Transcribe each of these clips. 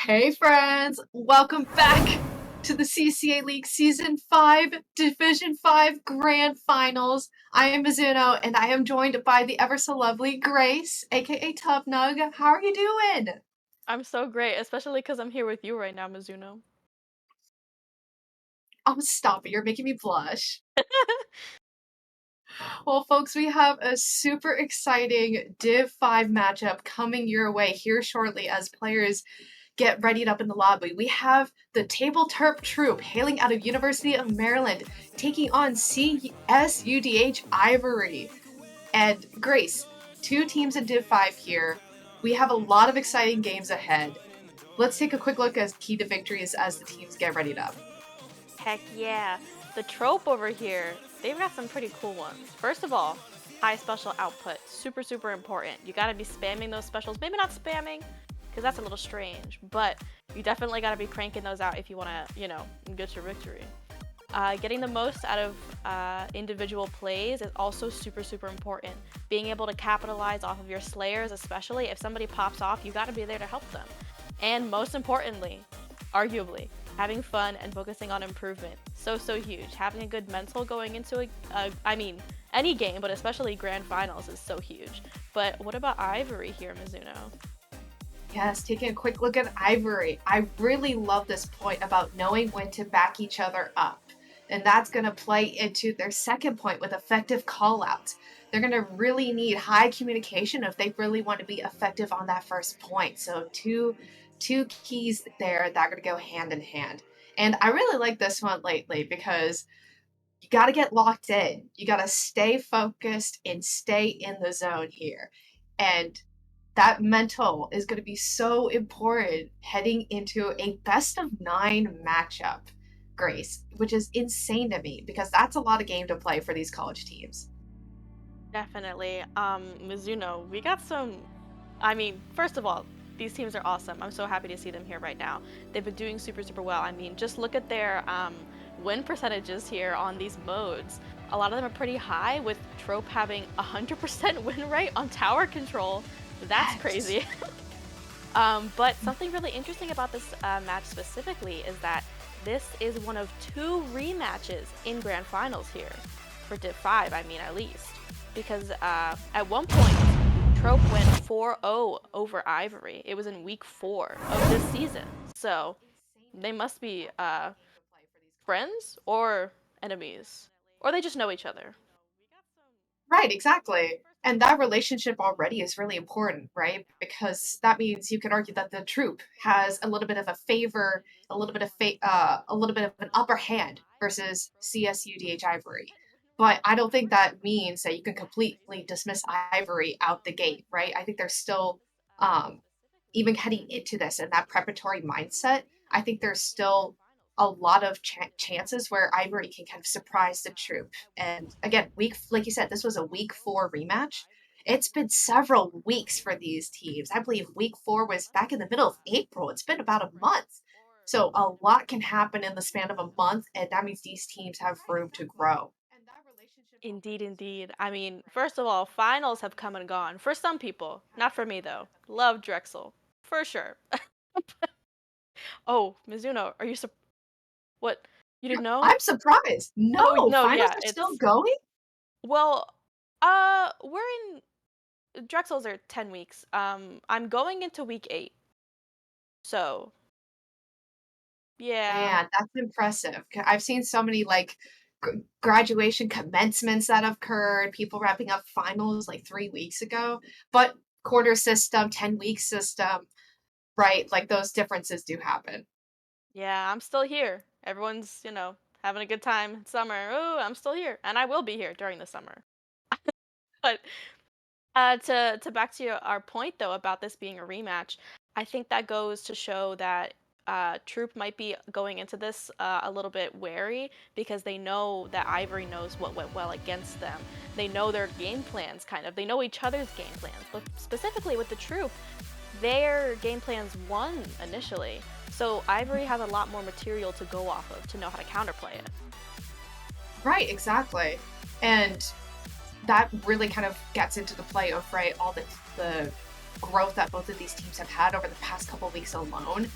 Hey friends, welcome back to the CCA League Season 5 Division 5 Grand Finals. I am Mizuno and I am joined by the ever so lovely Grace, aka Tubnug. How are you doing? I'm so great, especially because I'm here with you right now, Mizuno. Oh, stop it, you're making me blush. Well, folks, we have a super exciting Div 5 matchup coming your way here shortly as players get readied up in the lobby. We have the TableTerp Troupe hailing out of University of Maryland taking on CSUDH Ivory. And Grace, two teams in Div 5 here. We have a lot of exciting games ahead. Let's take a quick look at key to victories as the teams get readied up. Heck yeah. The Troupe over here, they've got some pretty cool ones. First of all, high special output. Super, super important. You gotta be spamming those specials. Maybe not spamming, because that's a little strange, but you definitely gotta be cranking those out if you wanna, get your victory. Getting the most out of individual plays is also super, super important. Being able to capitalize off of your slayers, especially if somebody pops off, you gotta be there to help them. And most importantly, arguably, having fun and focusing on improvement. So, so huge. Having a good mental going into any game, but especially grand finals is so huge. But what about Ivory here, Mizuno? Yes, taking a quick look at Ivory. I really love this point about knowing when to back each other up. And that's going to play into their second point with effective callouts. They're going to really need high communication if they really want to be effective on that first point. So two keys there that are going to go hand in hand. And I really like this one lately because you got to get locked in. You got to stay focused and stay in the zone here. And that mental is going to be so important heading into a best of 9 matchup, Grace, which is insane to me because that's a lot of game to play for these college teams. Definitely. Mizuno, we got some. First of all, these teams are awesome. I'm so happy to see them here right now. They've been doing super, super well. Just look at their win percentages here on these modes. A lot of them are pretty high, with Trope having 100% win rate on tower control. That's Yes. crazy. But something really interesting about this match specifically is that this is one of 2 rematches in grand finals here for Div 5, at least. Because at one point, Trope went 4-0 over Ivory. It was in week 4 of this season. So they must be friends or enemies. Or they just know each other. Right, exactly. And that relationship already is really important, right? Because that means you could argue that the troop has a little bit of a favor, a little bit of an upper hand versus CSUDH Ivory. But I don't think that means that you can completely dismiss Ivory out the gate, right? I think there's still, um, even heading into this and that preparatory mindset, I think there's still a lot of chances where Ivory can kind of surprise the troop. And again, like you said, this was a week 4 rematch. It's been several weeks for these teams. I believe week 4 was back in the middle of April. It's been about a month. So a lot can happen in the span of a month, and that means these teams have room to grow. Indeed, indeed. First of all, finals have come and gone. For some people. Not for me, though. Love Drexel. For sure. Oh, Mizuno, are you what? You didn't know? I'm surprised. Oh, No, no, finals yeah, are still it's going? well, we're in Drexels are 10 weeks. I'm going into week 8. So, yeah. Man, that's impressive. I've seen so many like graduation commencements that have occurred, people wrapping up finals like 3 weeks ago. But quarter system, 10-week system, right? Like those differences do happen. Yeah, I'm still here. Everyone's, having a good time in summer. Oh, I'm still here, and I will be here during the summer. But to back to our point though about this being a rematch, I think that goes to show that Troop might be going into this a little bit wary because they know that Ivory knows what went well against them. They know their game plans, kind of. They know each other's game plans. But specifically with the Troop, their game plans won initially. So Ivory has a lot more material to go off of to know how to counterplay it. Right, exactly. And that really kind of gets into the play of right all the growth that both of these teams have had over the past couple of weeks alone.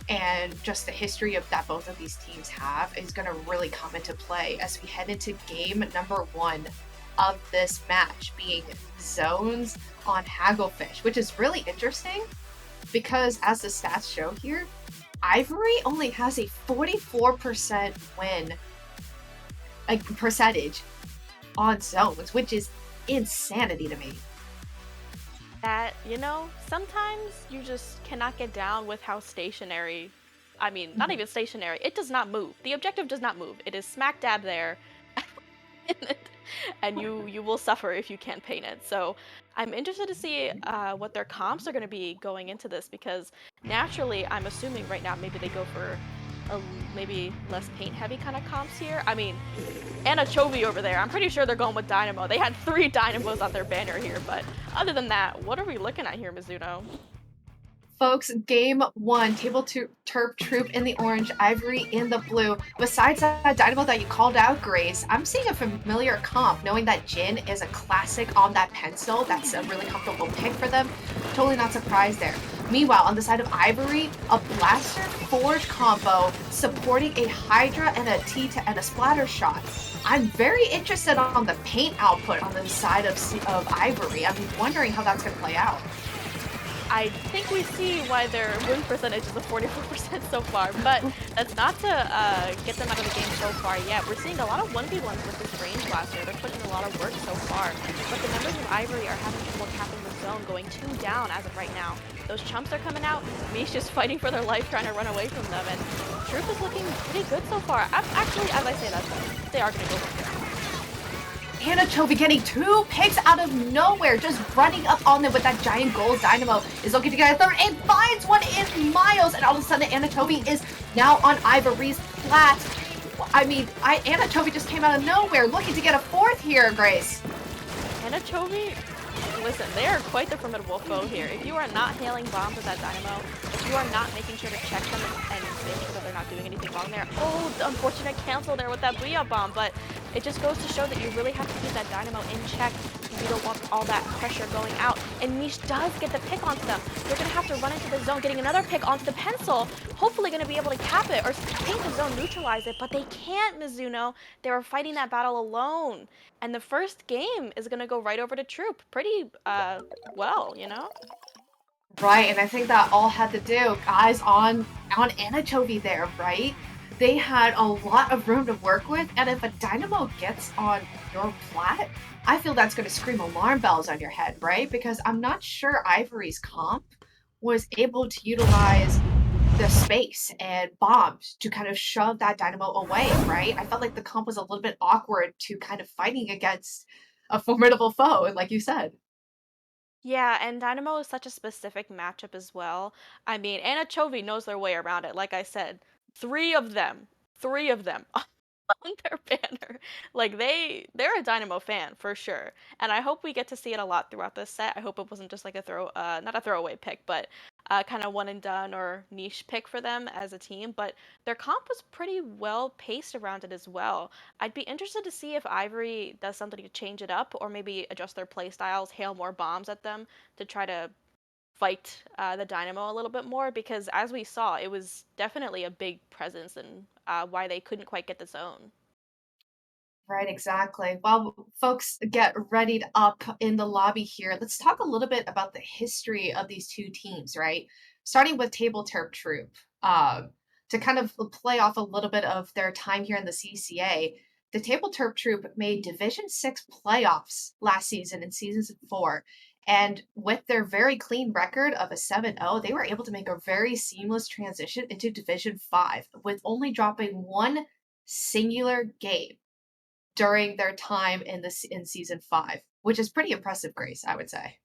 and just the history of that both of these teams have is going to really come into play as we head into game number 1 of this match, being zones on Hagglefish, which is really interesting because as the stats show here, Ivory only has a 44% win percentage on zones, which is insanity to me. That, sometimes you just cannot get down with how stationary, I mean, not even stationary, it does not move. The objective does not move. It is smack dab there. And you will suffer if you can't paint it. So I'm interested to see what their comps are going to be going into this, because naturally I'm assuming right now maybe they go for a maybe less paint heavy kind of comps here. I mean, Anchovy over there, I'm pretty sure they're going with Dynamo. They had 3 Dynamos on their banner here, but other than that, what are we looking at here, Mizuno? Folks, game 1, TableTerp Troupe in the orange, Ivory in the blue. Besides that Dynamo that you called out, Grace, I'm seeing a familiar comp, knowing that Jin is a classic on that pencil. That's a really comfortable pick for them. Totally not surprised there. Meanwhile, on the side of Ivory, a Blaster Forge combo supporting a Hydra and a splatter shot. I'm very interested on the paint output on the side of Ivory. I'm wondering how that's going to play out. I think we see why their win percentage is a 44% so far, but that's not to get them out of the game so far yet. We're seeing a lot of 1v1s with this range blaster. They're putting in a lot of work so far, but the members of Ivory are having trouble capping the zone, going 2 down as of right now. Those chumps are coming out, Mish just fighting for their life, trying to run away from them, and Troupe is looking pretty good so far. Actually, as I say that, they are going to go for it. Anchovy getting 2 picks out of nowhere, just running up on them with that giant gold Dynamo, is looking to get a third and finds one in Miles, and all of a sudden Anchovy is now on Ivory's flat. I mean, Anchovy just came out of nowhere looking to get a 4th here, Grace. Anchovy, listen, they are quite the formidable foe here. If you are not hailing bombs with that Dynamo, if you are not making sure to check them and make sure that they're not doing anything wrong there. Oh, the unfortunate cancel there with that Booyah bomb, but it just goes to show that you really have to keep that Dynamo in check. You don't want all that pressure going out. And Mish does get the pick onto them. They're going to have to run into the zone, getting another pick onto the pencil. Hopefully going to be able to cap it or paint the zone, neutralize it. But they can't, Mizuno. They were fighting that battle alone. And the first game is going to go right over to Troupe. Pretty well, Right, and I think that all had to do, guys, on Anchovy there, right? They had a lot of room to work with, and if a Dynamo gets on your flat, I feel that's going to scream alarm bells on your head, right? Because I'm not sure Ivory's comp was able to utilize the space and bombs to kind of shove that Dynamo away, right? I felt like the comp was a little bit awkward to kind of fighting against a formidable foe, like you said. Yeah, and Dynamo is such a specific matchup as well. I mean, Anchovy knows their way around it. Like I said, 3 of them on their banner. Like they're a Dynamo fan for sure. And I hope we get to see it a lot throughout this set. I hope it wasn't just like not a throwaway pick, but kind of one and done or niche pick for them as a team. But their comp was pretty well paced around it as well. I'd be interested to see if Ivory does something to change it up or maybe adjust their play styles, hail more bombs at them to try to fight the Dynamo a little bit more, because as we saw, it was definitely a big presence and why they couldn't quite get the zone. Right, exactly. Well, folks, get readied up in the lobby here. Let's talk a little bit about the history of these two teams, right? Starting with TableTerp Troop, to kind of play off a little bit of their time here in the CCA. The TableTerp Troop made Division 6 playoffs last season in season 4. And with their very clean record of a 7-0, they were able to make a very seamless transition into Division 5 with only dropping one singular game during their time in season 5, which is pretty impressive, Grace, I would say.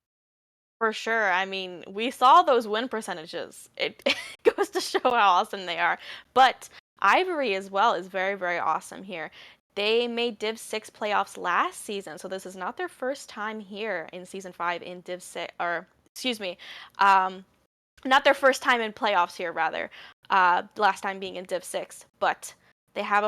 For sure. I mean, we saw those win percentages. It, it goes to show how awesome they are. But Ivory as well is very, very awesome here. They made Div 6 playoffs last season, so this is not their first time here in season 5 in Div 6, or excuse me, um, not their first time in playoffs here, rather. Last time being in Div 6, but Had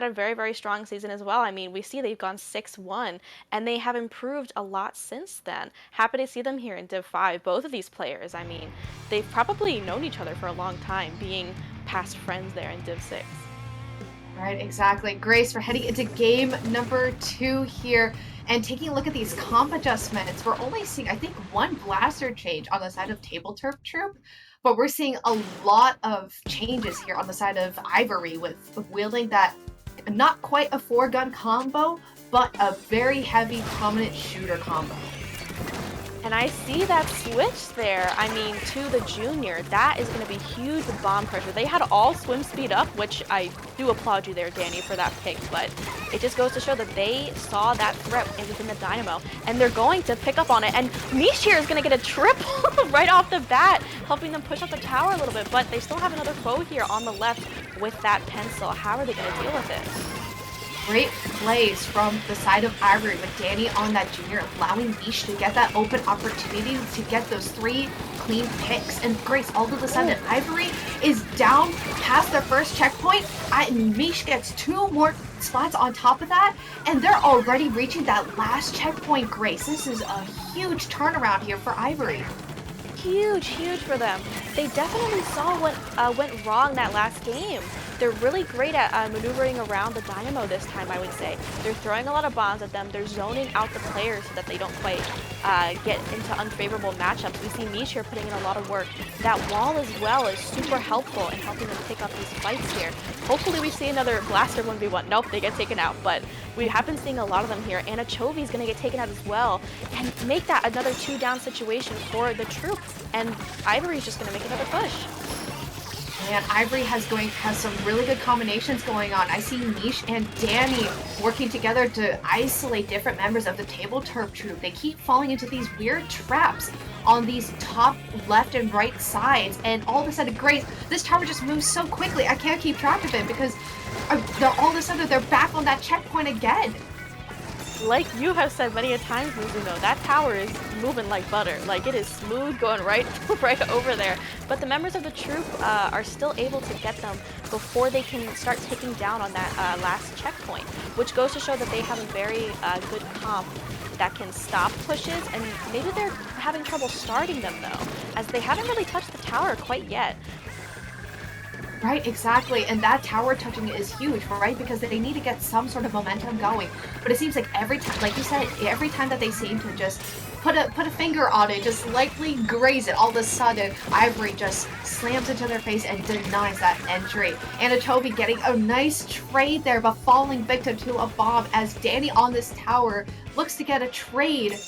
a very very strong season as well. I mean, we see they've gone 6-1, and they have improved a lot since then. Happy to see them here in Div 5. Both of these players, I mean, they've probably known each other for a long time, being past friends there in Div 6. Right, exactly. Grace, we're heading into game number 2 here. And taking a look at these comp adjustments, we're only seeing, I think, one blaster change on the side of TableTerp Troupe, but we're seeing a lot of changes here on the side of Ivory with wielding that not quite a 4-gun combo, but a very heavy prominent shooter combo. And I see that switch there, I mean, to the junior. That is going to be huge with bomb pressure. They had all swim speed up, which I do applaud you there, Danny, for that pick, but it just goes to show that they saw that threat within the Dynamo, and they're going to pick up on it. And Mish here is going to get a triple right off the bat, helping them push up the tower a little bit, but they still have another foe here on the left with that pencil. How are they going to deal with it? Great plays from the side of Ivory with Danny on that junior, allowing Mish to get that open opportunity to get those 3 clean picks. And Grace, all of a sudden, Ivory is down past their first checkpoint, and Mish gets 2 more spots on top of that, and they're already reaching that last checkpoint, Grace. This is a huge turnaround here for Ivory. Huge for them. They definitely saw what went wrong that last game. They're really great at maneuvering around the Dynamo this time, I would say. They're throwing a lot of bombs at them. They're zoning out the players so that they don't quite get into unfavorable matchups. We see Mish here putting in a lot of work. That wall as well is super helpful in helping them pick up these fights here. Hopefully we see another Blaster 1v1. Nope, they get taken out, but we have been seeing a lot of them here. Anchovy's going to get taken out as well and make that another 2-down situation for the Troupe. And Ivory's just going to make another push. And Ivory has some really good combinations going on. I see Mish and Danny working together to isolate different members of the TableTerp Troupe. They keep falling into these weird traps on these top left and right sides, and all of a sudden, Grace, this tower just moves so quickly. I can't keep track of it because all of a sudden they're back on that checkpoint again. Like you have said many a times, Mizuno, that tower is moving like butter. Like, it is smooth going right over there. But the members of the Troupe are still able to get them before they can start taking down on that last checkpoint, which goes to show that they have a very good comp that can stop pushes, and maybe they're having trouble starting them though, as they haven't really touched the tower quite yet. Right, exactly, and that tower touching is huge, right? Because they need to get some sort of momentum going. But it seems like every time, like you said, every time that they seem to just put a finger on it, just lightly graze it, all of a sudden, Ivory just slams into their face and denies that entry. Anchovi getting a nice trade there, but falling victim to a bomb as Danny on this tower looks to get a trade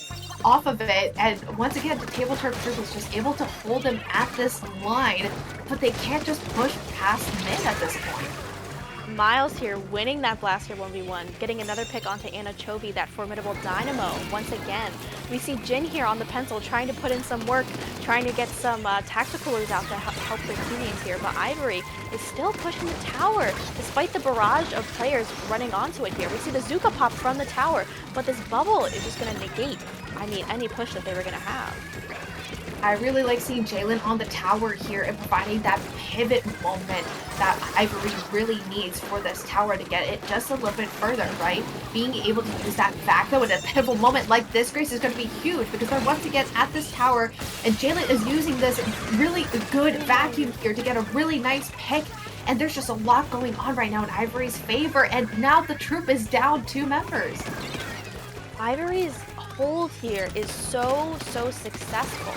off of it, and once again the TableTerp Troupe is just able to hold them at this line, but they can't just push past mid at this point. Miles here winning that Blaster 1v1, getting another pick onto Anchovi, that formidable Dynamo once again. We see Jin here on the pencil trying to put in some work, trying to get some tacticalers out to help their teammates here, but Ivory is still pushing the tower despite the barrage of players running onto it here. We see the Zuka pop from the tower, but this bubble is just going to negate, I mean, any push that they were going to have. I really like seeing Jalen on the tower here and providing that pivot moment that Ivory really needs for this tower to get it just a little bit further, right? Being able to use that back though in a pivotal moment like this, Grace, is going to be huge because they're once again at this tower, and Jalen is using this really good vacuum here to get a really nice pick. And there's just a lot going on right now in Ivory's favor, and now the Troupe is down 2 members. Ivory's hold here is so successful.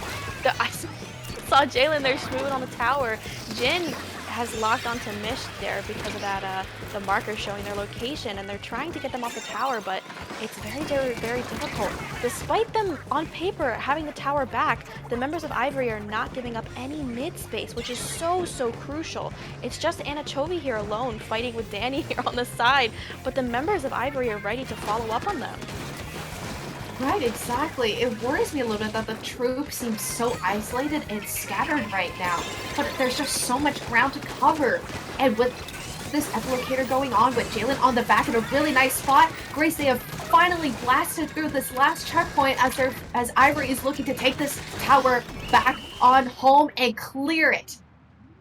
I saw Jalen there smooth on the tower. Jin has locked onto Mish there because of that the marker showing their location, and they're trying to get them off the tower, but it's very difficult. Despite them on paper having the tower back, the members of Ivory are not giving up any mid space, which is so crucial. It's just Anchovi here alone fighting with Danny here on the side, but the members of Ivory are ready to follow up on them. Right, exactly. It worries me a little bit that the Troupe seems so isolated and scattered right now. But there's just so much ground to cover. And with this echolocator going on, with Jalen on the back in a really nice spot, Grace, they have finally blasted through this last checkpoint as Ivory is looking to take this tower back on home and clear it.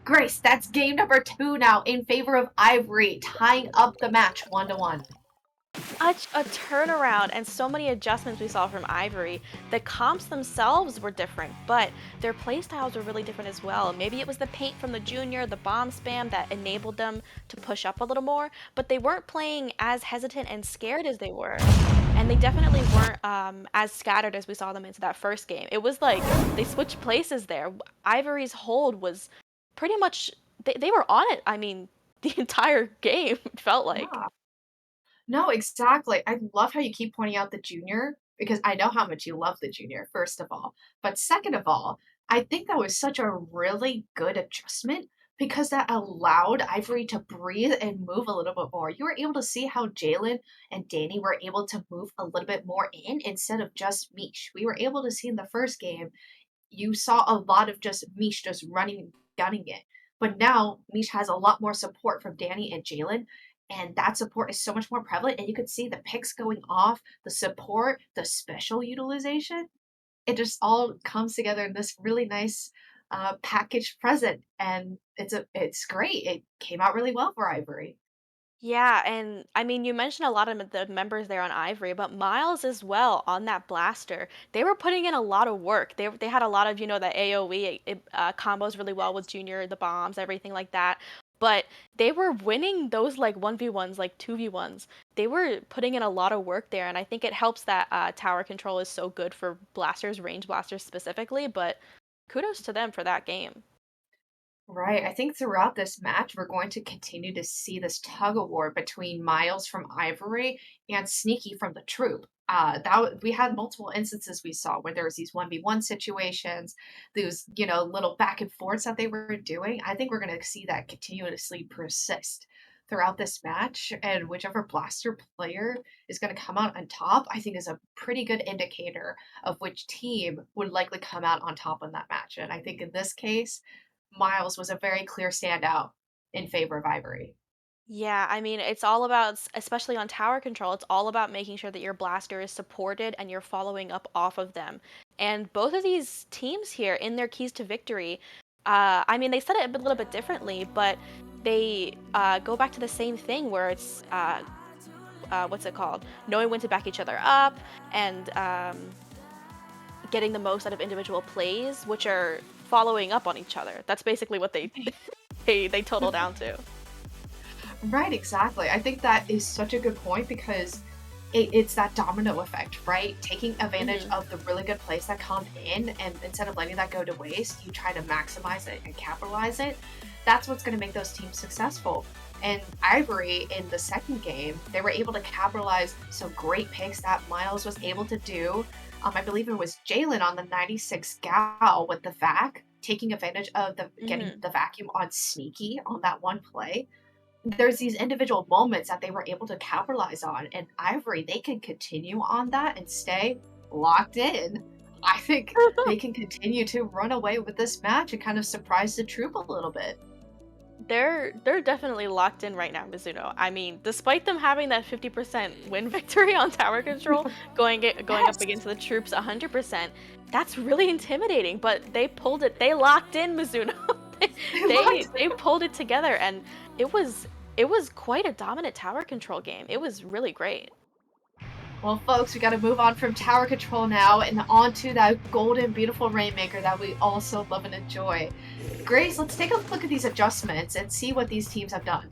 Grace, that's game number 2 now in favor of Ivory, tying up the match 1-1. A turnaround and so many adjustments we saw from Ivory. The comps themselves were different, but their playstyles were really different as well. Maybe it was the paint from the junior, the bomb spam that enabled them to push up a little more, but they weren't playing as hesitant and scared as they were. And they definitely weren't as scattered as we saw them into that first game. It was like they switched places there. Ivory's hold was pretty much, they were on it. I mean, the entire game, it felt like. Yeah. No, exactly. I love how you keep pointing out the junior because I know how much you love the junior, first of all. But second of all, I think that was such a really good adjustment because that allowed Ivory to breathe and move a little bit more. You were able to see how Jalen and Danny were able to move a little bit more in instead of just Mish. We were able to see in the first game you saw a lot of just Mish just running and gunning it. But now Mish has a lot more support from Danny and Jalen, and that support is so much more prevalent. And you could see the picks going off, the support, the special utilization. It just all comes together in this really nice packaged present, and it's great. It came out really well for Ivory. Yeah, and I mean, you mentioned a lot of the members there on Ivory, but Miles as well on that blaster. They were putting in a lot of work. They had a lot of, the AoE combos really well with Junior, the bombs, everything like that. But they were winning those like 1v1s, like 2v1s. They were putting in a lot of work there, and I think it helps that tower control is so good for blasters, range blasters specifically, but kudos to them for that game. Right. I think throughout this match, we're going to continue to see this tug of war between Miles from Ivory and Sneaky from the Troupe. We had multiple instances we saw where there was these 1v1 situations, those, little back and forths that they were doing. I think we're going to see that continuously persist throughout this match. And whichever blaster player is going to come out on top, I think is a pretty good indicator of which team would likely come out on top in that match. And I think in this case, Miles was a very clear standout in favor of Ivory. Yeah, I mean, it's all about, especially on tower control, it's all about making sure that your blaster is supported and you're following up off of them. And both of these teams here, in their keys to victory, I mean, they said it a little bit differently, but they go back to the same thing where it's, what's it called? Knowing when to back each other up and getting the most out of individual plays, which are following up on each other. That's basically what they they total down to. Right, exactly. I think that is such a good point because it's that domino effect, right? Taking advantage Hmm. of the really good plays that come in, and instead of letting that go to waste, you try to maximize it and capitalize it. That's what's going to make those teams successful. And Ivory in the second game, they were able to capitalize some great picks that Miles was able to do. I believe it was Jalen on the 96 gal with the vac, taking advantage of the getting Hmm. the vacuum on Sneaky on that one play. There's these individual moments that they were able to capitalize on, and Ivory, they can continue on that and stay locked in. I think they can continue to run away with this match and kind of surprise the troop a little bit. They're definitely locked in right now, Mizuno. I mean, despite them having that 50% win victory on tower control, going up Yes. against the troops 100%, that's really intimidating. But they pulled it. They locked in, Mizuno. they, They they locked they pulled it together, and it was it was quite a dominant tower control game. It was really great. Well, folks, we got to move on from tower control now and on to that golden, beautiful Rainmaker that we also love and enjoy. Grace, let's take a look at these adjustments and see what these teams have done.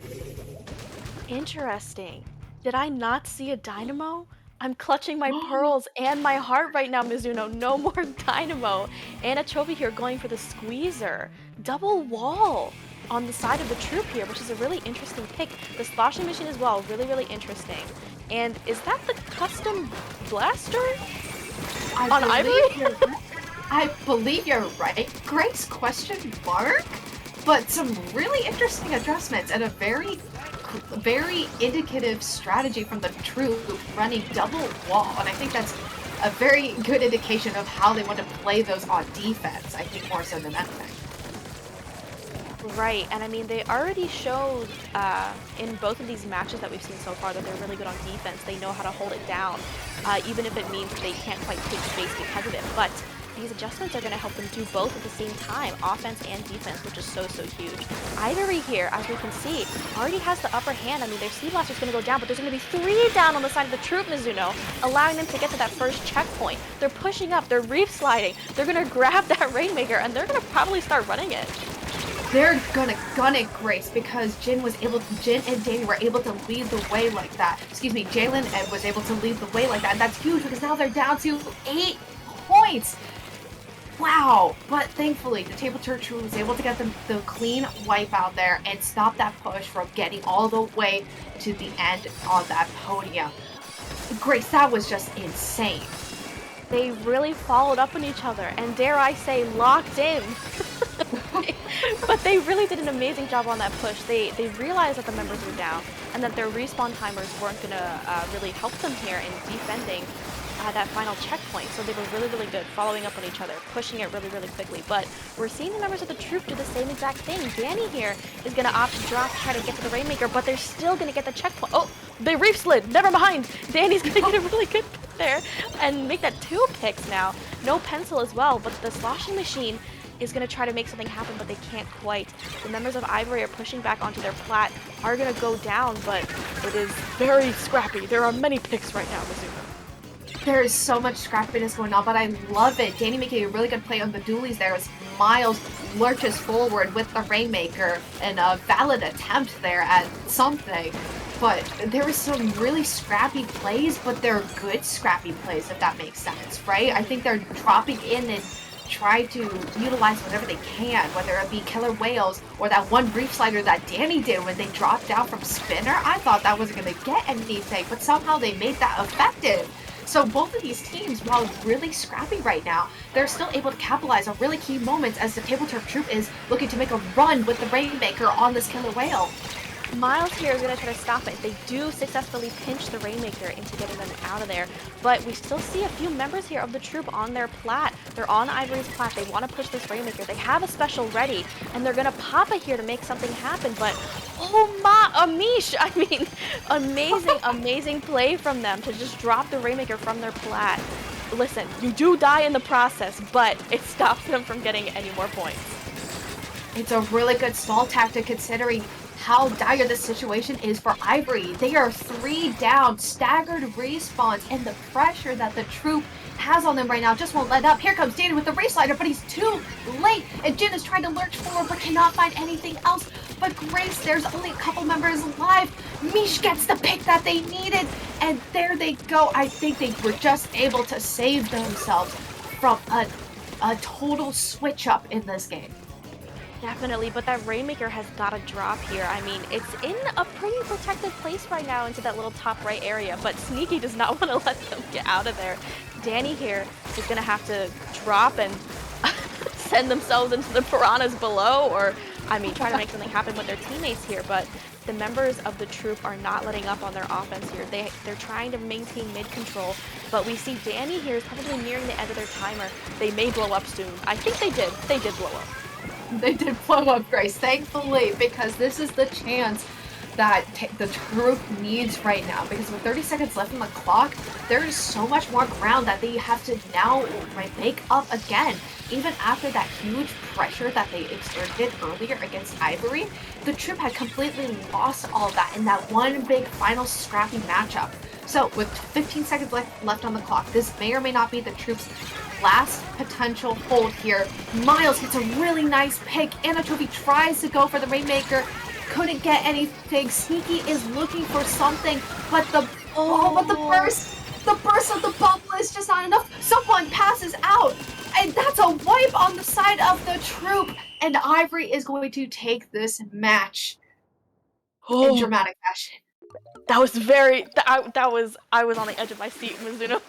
Interesting. Did I not see a dynamo? I'm clutching my pearls and my heart right now, Mizuno. No more dynamo. And a trophy here going for the squeezer. Double wall on the side of the troop here, which is a really interesting pick. The sloshing machine as well, really, really interesting. And is that the custom blaster I on believe Ivory? you're I believe you're right. Grace question mark, but some really interesting adjustments and a very indicative strategy from the troop running double wall. And I think that's a very good indication of how they want to play those on defense. I think more so than anything. Right, and I mean, they already showed in both of these matches that we've seen so far that they're really good on defense. They know how to hold it down, even if it means they can't quite take space because of it. But these adjustments are going to help them do both at the same time, offense and defense, which is so, so huge. Ivory here, as we can see, already has the upper hand. I mean, their Speed Blaster's going to go down, but there's going to be 3 down on the side of the Troupe, Mizuno, allowing them to get to that first checkpoint. They're pushing up, they're reef sliding, they're going to grab that Rainmaker, and they're going to probably start running it. They're gonna gun it, Grace, because Jin and Danny were able to lead the way like that. Excuse me, Jalen was able to lead the way like that, and that's huge because now they're down to 8 points. Wow, but thankfully the TableTerp was able to get the clean wipe out there and stop that push from getting all the way to the end on that podium. Grace, that was just insane. They really followed up on each other and, dare I say, locked in. But they really did an amazing job on that push. They realized that the members were down and that their respawn timers weren't going to really help them here in defending that final checkpoint. So they were really, really good following up on each other, pushing it really, really quickly. But we're seeing the members of the Troupe do the same exact thing. Danny here is going to opt to drop to try to get to the Rainmaker, but they're still going to get the checkpoint. Oh, they reef slid. Never mind. Danny's going to get a really good pick there and make that 2 picks now. No pencil as well, but the sloshing machine is going to try to make something happen, but they can't quite. The members of Ivory are pushing back onto their plat, are going to go down, but it is very scrappy. There are many picks right now, Mizuno. There is so much scrappiness going on, but I love it. Danny making a really good play on the dualies there as Miles lurches forward with the Rainmaker and a valid attempt there at something. But there was some really scrappy plays, but they're good scrappy plays, if that makes sense, right? I think they're dropping in and try to utilize whatever they can, whether it be killer whales or that one reef slider that Danny did when they dropped down from spinner. I thought that wasn't going to get anything, but somehow they made that effective. So both of these teams, while really scrappy right now, they're still able to capitalize on really key moments as the TableTerp Troupe is looking to make a run with the Rainmaker on this killer whale. Miles here is going to try to stop it. They do successfully pinch the Rainmaker into getting them out of there, but we still see a few members here of the Troupe on their plat. They're on Ivory's plat. They want to push this Rainmaker. They have a special ready, and they're going to pop it here to make something happen, but oh my, Amish! I mean, amazing, amazing play from them to just drop the Rainmaker from their plat. Listen, you do die in the process, but it stops them from getting any more points. It's a really good stall tactic considering how dire the situation is for Ivory. They are 3 down, staggered respawns, and the pressure that the Troupe has on them right now just won't let up. Here comes Danny with the reef slider, but he's too late, and Jin is trying to lurch forward but cannot find anything else. But Grace, there's only a couple members alive. Mish gets the pick that they needed, and there they go. I think they were just able to save themselves from a total switch up in this game. Definitely, but that Rainmaker has got to drop here. I mean, it's in a pretty protected place right now into that little top right area, but Sneaky does not want to let them get out of there. Danny here is going to have to drop and send themselves into the piranhas below, or, I mean, try to make something happen with their teammates here, but the members of the Troupe are not letting up on their offense here. They're trying to maintain mid-control, but we see Danny here is probably nearing the end of their timer. They may blow up soon. I think they did. They did blow up. They did blow up, Grace, thankfully, because this is the chance that the Troupe needs right now. Because with 30 seconds left on the clock, there is so much more ground that they have to now make up again. Even after that huge pressure that they exerted earlier against Ivory, the Troupe had completely lost all of that in that one big final scrappy matchup. So with 15 seconds left on the clock, this may or may not be the Troupe's last potential hold here. Miles gets a really nice pick. Anatovi tries to go for the Rainmaker. Couldn't get anything. Sneaky is looking for something, but the burst of the bubble is just not enough. Someone passes out, and that's a wipe on the side of the Troupe. And Ivory is going to take this match in dramatic fashion. That was very. I was on the edge of my seat, Mizuno.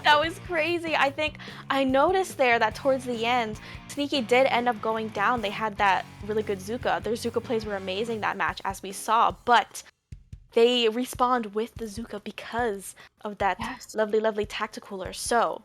That was crazy. I think I noticed there that towards the end, Sneaky did end up going down. They had that really good Zuka. Their Zuka plays were amazing that match, as we saw, but they respawned with the Zuka because of that lovely, lovely tacticooler. So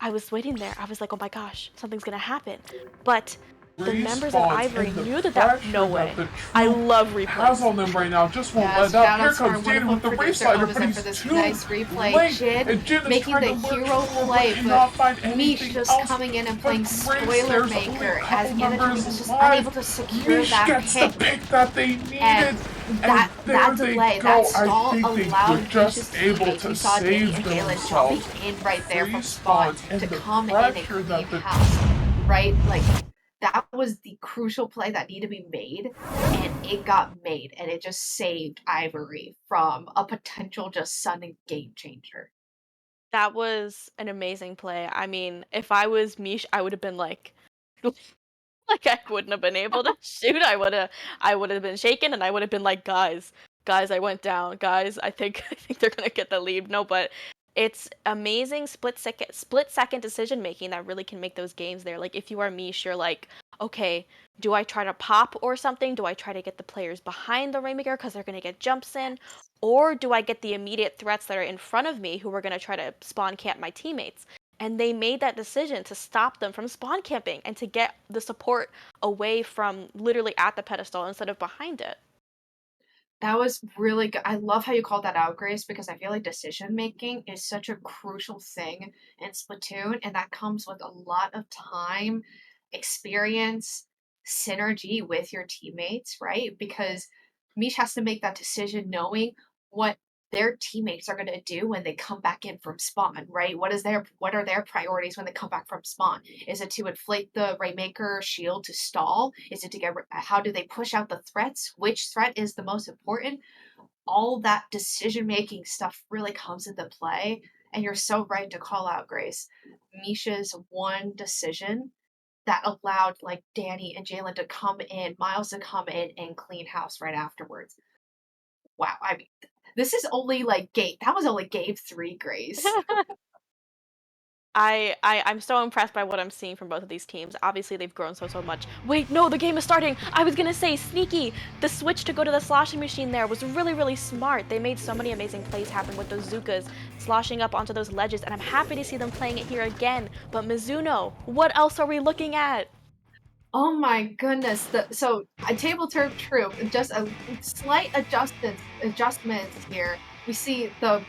I was waiting there. I was like, oh my gosh, something's gonna happen. But The members of respawns Ivory and the knew that no pressure way. that the I Troupe love has replays. on them right now just won't Yes, let up. shout Here outs to our comes Danny wonderful with the race producer slider, but Omazen for he's this too nice replay. late. Jin And Jin is making trying the to lure hero Troupe but play, but cannot find Mish anything just else. coming in and But playing Grace, Spoiler there's only a Maker as couple Anatomy members was just unable alive. to secure Mish that gets the pick. pick that they And needed. And there that they delay, that go. I stall think they were allowed Mish's just able teammates. to We saw Danny save and Jalen jumping themselves. in right there Free from spawn spawns and to the come in and pressure clean that the house, right? Like, that was the crucial play that needed to be made, and it got made, and it just saved Ivory from a potential just sudden game changer. That was an amazing play. I mean, if I was Mish, I would have been like, like I wouldn't have been able to shoot. I would have been shaken, and I would have been like, guys, I went down. Guys, I think I think they're gonna get the lead. No, but it's amazing split second decision making that really can make those games there. Like if you are Mish, you're like, okay, do I try to pop or something? Do I try to get the players behind the Rainmaker because they're gonna get jumps in? Or do I get the immediate threats that are in front of me who are gonna try to spawn camp my teammates? And they made that decision to stop them from spawn camping and to get the support away from literally at the pedestal instead of behind it. That was really good. I love how you called that out, Grace, because I feel like decision making is such a crucial thing in Splatoon, and that comes with a lot of time, experience, synergy with your teammates, right? Because Mish has to make that decision knowing what their teammates are going to do when they come back in from spawn, right? What are their priorities when they come back from spawn? Is it to inflate the Rainmaker shield to stall? Is it to how do they push out the threats? Which threat is the most important? All that decision making stuff really comes into play. And you're so right to call out, Grace. Misha's one decision that allowed like Danny and Jalen to come in, Miles to come in and clean house right afterwards. Wow, I mean, this is only like game. That was only game 3, Grace. I'm so impressed by what I'm seeing from both of these teams. Obviously, they've grown so much. Wait, no, the game is starting. I was gonna say sneaky. The switch to go to the sloshing machine there was really smart. They made so many amazing plays happen with those Zukas sloshing up onto those ledges, and I'm happy to see them playing it here again. But Mizuno, what else are we looking at? Oh my goodness! So a TableTerp Troupe, just a slight adjustments here. We see the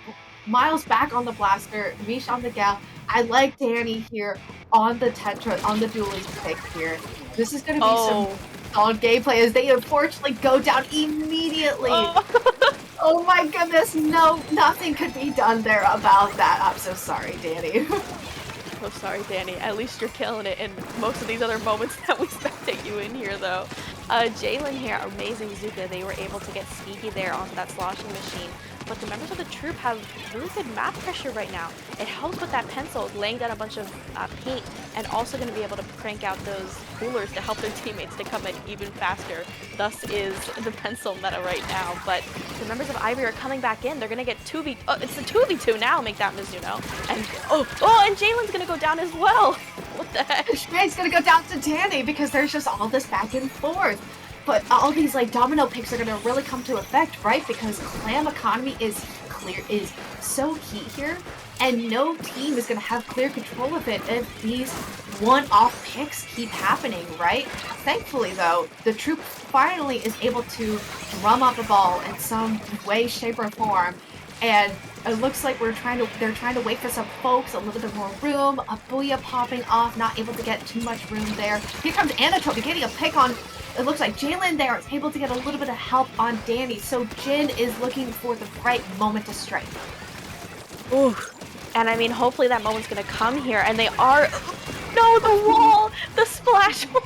Miles back on the blaster, Mish on the gal. I like Danny here on the Tetra on the dueling pick here. This is going to be some Oh. solid gameplay as they unfortunately go down immediately. Oh. Oh my goodness! No, nothing could be done there about that. I'm so sorry, Danny. Oh, sorry, Danny. At least you're killing it in most of these other moments that we spectate you in here, though. Jalen here, amazing Zuka. They were able to get sneaky there onto that sloshing machine. But the members of the Troupe have really good map pressure right now. It helps with that pencil, laying down a bunch of paint, and also going to be able to crank out those coolers to help their teammates to come in even faster. Thus is the pencil meta right now. But the members of Ivory are coming back in. They're going to get 2v... Oh, it's the 2v2 now, make that Mizuno. And, and Jalen's going to go down as well. What the heck? It's gonna go down to Danny because there's just all this back and forth. But all these like domino picks are gonna really come to effect, right? Because clam economy is so key here, and no team is gonna have clear control of it if these one-off picks keep happening, right? Thankfully, though, the Troupe finally is able to drum up a ball in some way, shape, or form, and it looks like they're trying to wait for some folks, a little bit more room, a booyah popping off, not able to get too much room there. Here comes Anatomy getting a pick on, it looks like Jalen there is able to get a little bit of help on Danny, so Jin is looking for the right moment to strike. Ooh. And I mean, hopefully that moment's gonna come here, and they are... No, the wall! The splash wall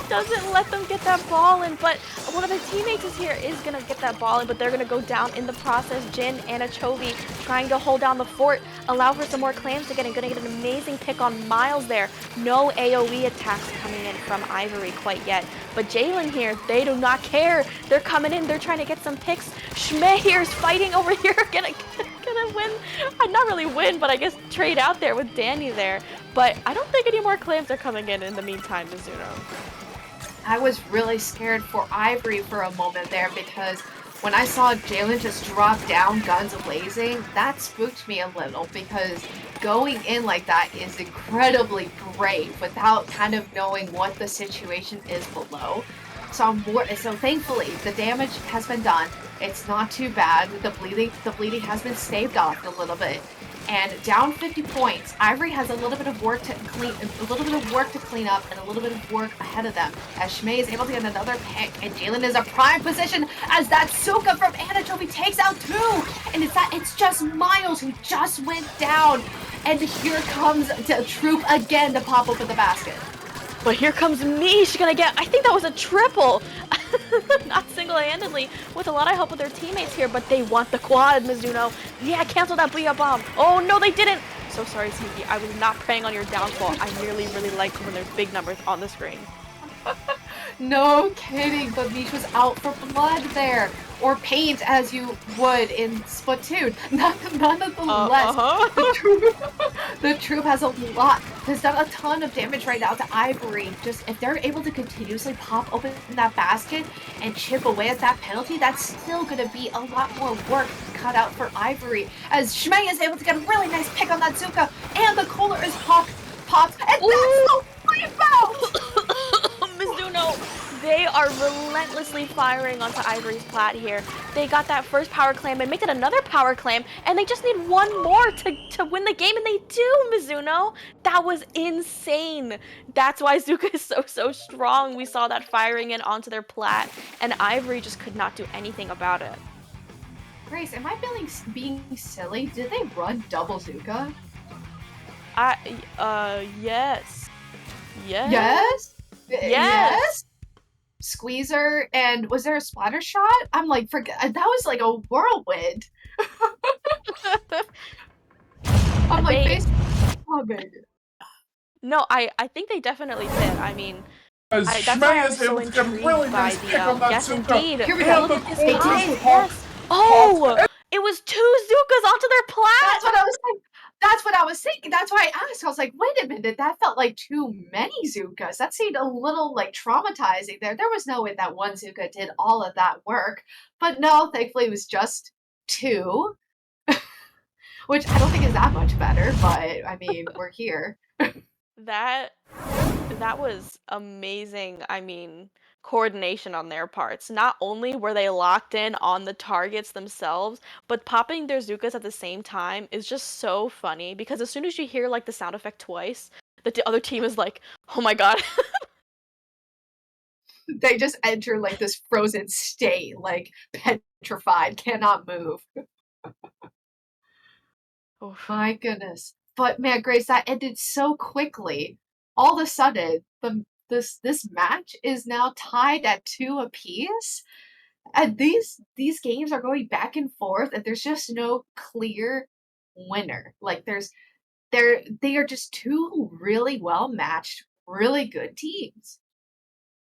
doesn't let them get that ball in, but one of their teammates is gonna get that ball in, but they're gonna go down in the process. Jin and Anchovy trying to hold down the fort, allow for some more claims to get in. Gonna get an amazing pick on Miles there. No AoE attacks coming in from Ivory quite yet, but Jalen here, they do not care. They're coming in, they're trying to get some picks. Schmeier's fighting over here, gonna win. Not really win, but I guess trade out there with Danny there. But I don't think any more claims are coming in the meantime, Mizuno. I was really scared for Ivory for a moment there because when I saw Jalen just drop down guns blazing, that spooked me a little because going in like that is incredibly brave without kind of knowing what the situation is below. So thankfully the damage has been done. It's not too bad. The bleeding has been staved off a little bit. And down 50 points, Ivory has a little bit of work to clean up and a little bit of work ahead of them. As Shmei is able to get another pick, and Jalen is a prime position as that Suka from Anatomy takes out 2! And it's just Miles who just went down. And here comes the Troupe again to pop open the basket. But here comes me. She's gonna get, I think that was a triple. Not single-handedly, with a lot of help with their teammates here, but they want the quad, Mizuno. Yeah, cancel that Booyah bomb. Oh, no, they didn't. So sorry, Sneaky. I was not preying on your downfall. I merely really like when there's big numbers on the screen. No kidding, but Mish was out for blood there. Or paint, as you would in Splatoon. Nonetheless, the Troupe has done a ton of damage right now to Ivory. Just if they're able to continuously pop open that basket and chip away at that penalty, that's still going to be a lot more work cut out for Ivory. As Shmei is able to get a really nice pick on that Zuka, and the Kohler is popped, and Ooh. that's the wipeout! Mizuno, they are relentlessly firing onto Ivory's plat here. They got that first power clam and make it another power clam, and they just need one more to win the game, and they do, Mizuno. That was insane. That's why Zuka is so strong. We saw that firing in onto their plat, and Ivory just could not do anything about it. Grace, am I being silly? Did they run double Zuka? Yes. Yes? Yes? Yes? Squeezer, and was there a splatter shot? I'm like, that was like a whirlwind. I'm like, face clubbing. No, I think they definitely did. I mean, As that's why Shmei I'm is so able to get a intrigued really by nice the, pick on that yes, Zuka. indeed. Here we And go. the Yes, Kohler yes. Oh, it was 2 Zukas onto their plat. That's what I was saying. That's what I was thinking. That's why I asked. I was like, wait a minute, that felt like too many Zukas. That seemed a little like traumatizing there. There was no way that one Zuka did all of that work. But no, thankfully it was just 2. Which I don't think is that much better, but I mean, we're here. That was amazing. I mean, coordination on their parts. Not only were they locked in on the targets themselves, but popping their Zukas at the same time is just so funny because as soon as you hear like the sound effect twice, the other team is like, "Oh my god." They just enter like this frozen state, like petrified, cannot move. Oof. My goodness. But man, Grace, that ended so quickly. All of a sudden, this match is now tied at 2 apiece. And these games are going back and forth, and there's just no clear winner. Like they are just 2 really well matched, really good teams.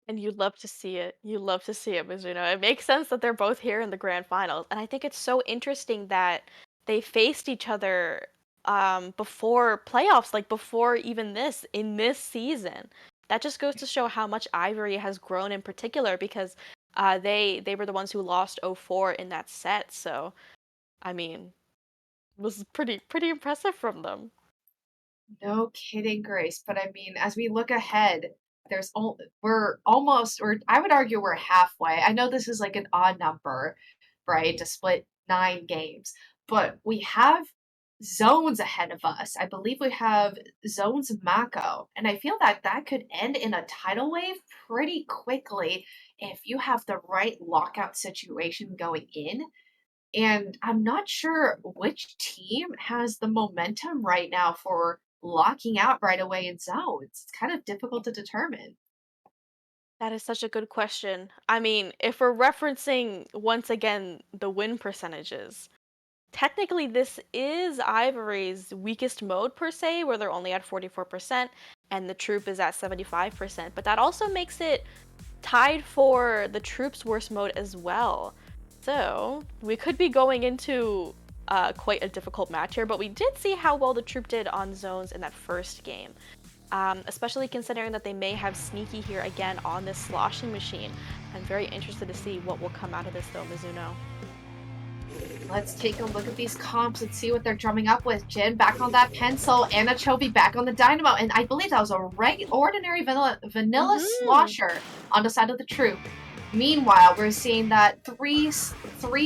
And you love to see it. You love to see it, because it makes sense that they're both here in the grand finals. And I think it's so interesting that they faced each other before playoffs, like before even this in this season. That just goes to show how much Ivory has grown in particular, because they were the ones who lost 0-4 in that set. So I mean, it was pretty impressive from them. No kidding, Grace. But I mean, as we look ahead, we're almost, or I would argue we're halfway. I know this is like an odd number, right, to split 9 games, but we have zones ahead of us. I believe we have zones Mako, and I feel that that could end in a tidal wave pretty quickly if you have the right lockout situation going in. And I'm not sure which team has the momentum right now for locking out right away in zones. It's kind of difficult to determine. That is such a good question. I mean, if we're referencing once again the win percentages, technically this is Ivory's weakest mode per se, where they're only at 44%, and the Troupe is at 75%. But that also makes it tied for the Troupe's worst mode as well. So we could be going into quite a difficult match here, but we did see how well the Troupe did on zones in that first game. especially considering that they may have Sneaky here again on this sloshing machine. I'm very interested to see what will come out of this though, Mizuno. Let's take a look at these comps and see what they're drumming up with. Jin back on that pencil, Anchovy back on the dynamo, and I believe that was a ordinary vanilla slosher on the side of the Troupe. Meanwhile, we're seeing that three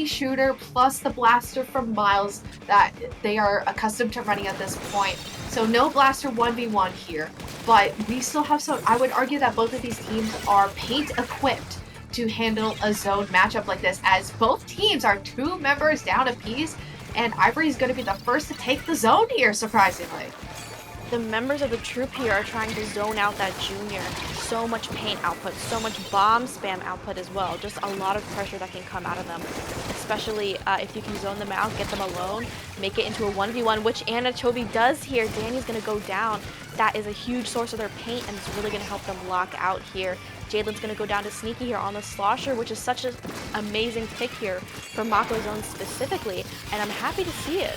shooter plus the blaster from Miles that they are accustomed to running at this point. So no blaster 1v1 here, but we still have some. I would argue that both of these teams are paint equipped to handle a zone matchup like this, as both teams are 2 members down apiece, and Ivory is going to be the first to take the zone here, surprisingly. The members of the Troupe here are trying to zone out that junior. So much paint output, so much bomb spam output as well. Just a lot of pressure that can come out of them, especially if you can zone them out, get them alone, make it into a 1v1, which Anchovy does here. Danny's going to go down. That is a huge source of their paint, and it's really going to help them lock out here. Jaden's going to go down to Sneaky here on the slosher, which is such an amazing pick here for Mako Zone specifically, and I'm happy to see it.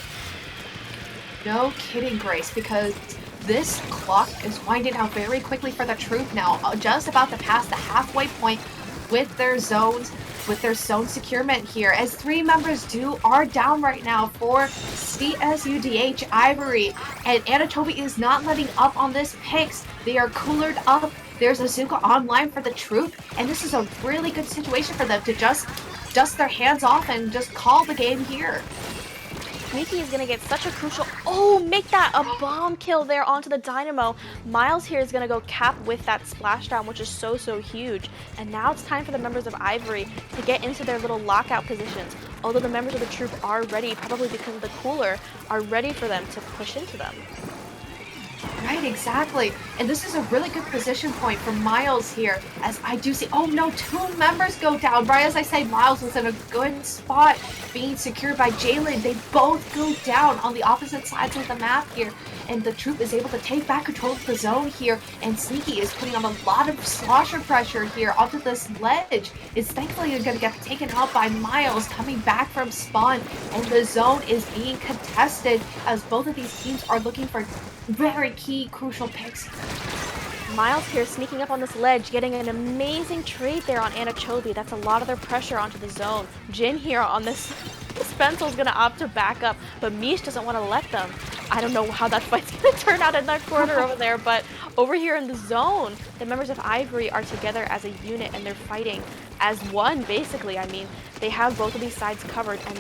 No kidding, Grace, because this clock is winding down very quickly for the Troupe now, just about to pass the halfway point with their zones, with their zone securement here, as 3 members are down right now for CSUDH Ivory, and Anchovy is not letting up on this picks. They are coolered up. There's Azuka online for the Troupe, and this is a really good situation for them to just dust their hands off and just call the game here. Sneaky is going to get such a crucial... Oh, make that a bomb kill there onto the Dynamo. Miles here is going to go cap with that splashdown, which is so huge. And now it's time for the members of Ivory to get into their little lockout positions. Although the members of the Troupe are ready, probably because of the cooler, are ready for them to push into them. Right, exactly. And this is a really good position point for Miles here, as I do see, oh no, 2 members go down. Right as I say, Miles was in a good spot being secured by Jalen. They both go down on the opposite sides of the map here, and the Troupe is able to take back control of the zone here, and Sneaky is putting on a lot of slosher pressure here onto this ledge. It's thankfully going to get taken out by Miles coming back from spawn, and the zone is being contested as both of these teams are looking for very key, crucial picks. Miles here sneaking up on this ledge, getting an amazing trade there on Anchovy. That's a lot of their pressure onto the zone. Jin here on this Spencel's gonna opt to back up, but Mish doesn't want to let them. I don't know how that fight's gonna turn out in that corner over there, but over here in the zone, the members of Ivory are together as a unit and they're fighting as one, basically. I mean, they have both of these sides covered, and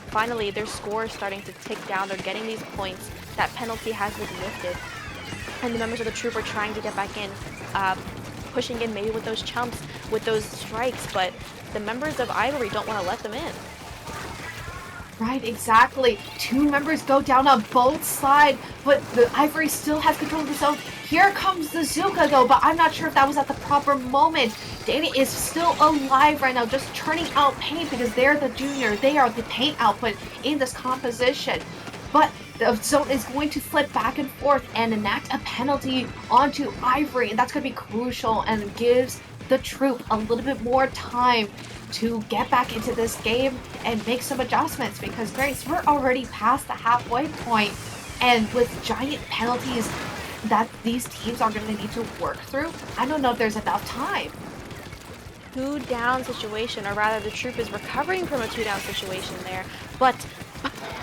finally their score is starting to tick down. They're getting these points. That penalty has been lifted, and the members of the Troupe are trying to get back in, pushing in maybe with those chumps, with those strikes, but the members of Ivory don't want to let them in. Right, exactly. 2 members go down on both sides, but the Ivory still has control of the zone. Here comes the Zuka though, but I'm not sure if that was at the proper moment. Danny is still alive right now, just churning out paint because they're the junior. They are the paint output in this composition. But the zone is going to flip back and forth and enact a penalty onto Ivory, and that's going to be crucial and gives the Troupe a little bit more time to get back into this game and make some adjustments, because Grace, we're already past the halfway point, and with giant penalties that these teams are going to need to work through, I don't know if there's enough time. 2-down situation, or rather the Troupe is recovering from a 2-down situation there, but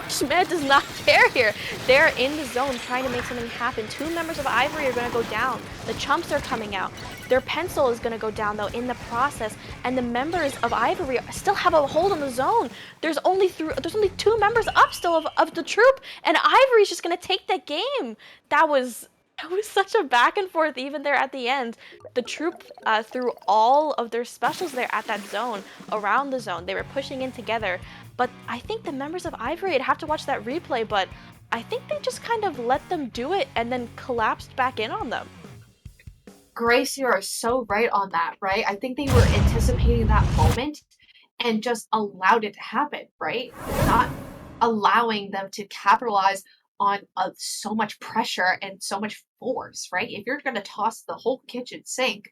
Schmidt does not care here. They're in the zone trying to make something happen. 2 members of Ivory are going to go down. The chumps are coming out. Their pencil is going to go down though in the process, and the members of Ivory still have a hold on the zone. There's only 2 members up still of the Troupe, and Ivory's just going to take that game. That was such a back and forth even there at the end. The Troupe threw all of their specials there at that zone, around the zone. They were pushing in together, but I think the members of Ivory, I'd have to watch that replay, but I think they just kind of let them do it and then collapsed back in on them. Grace, you are so right on that, right? I think they were anticipating that moment and just allowed it to happen, right? Not allowing them to capitalize on so much pressure and so much force, right? If you're going to toss the whole kitchen sink,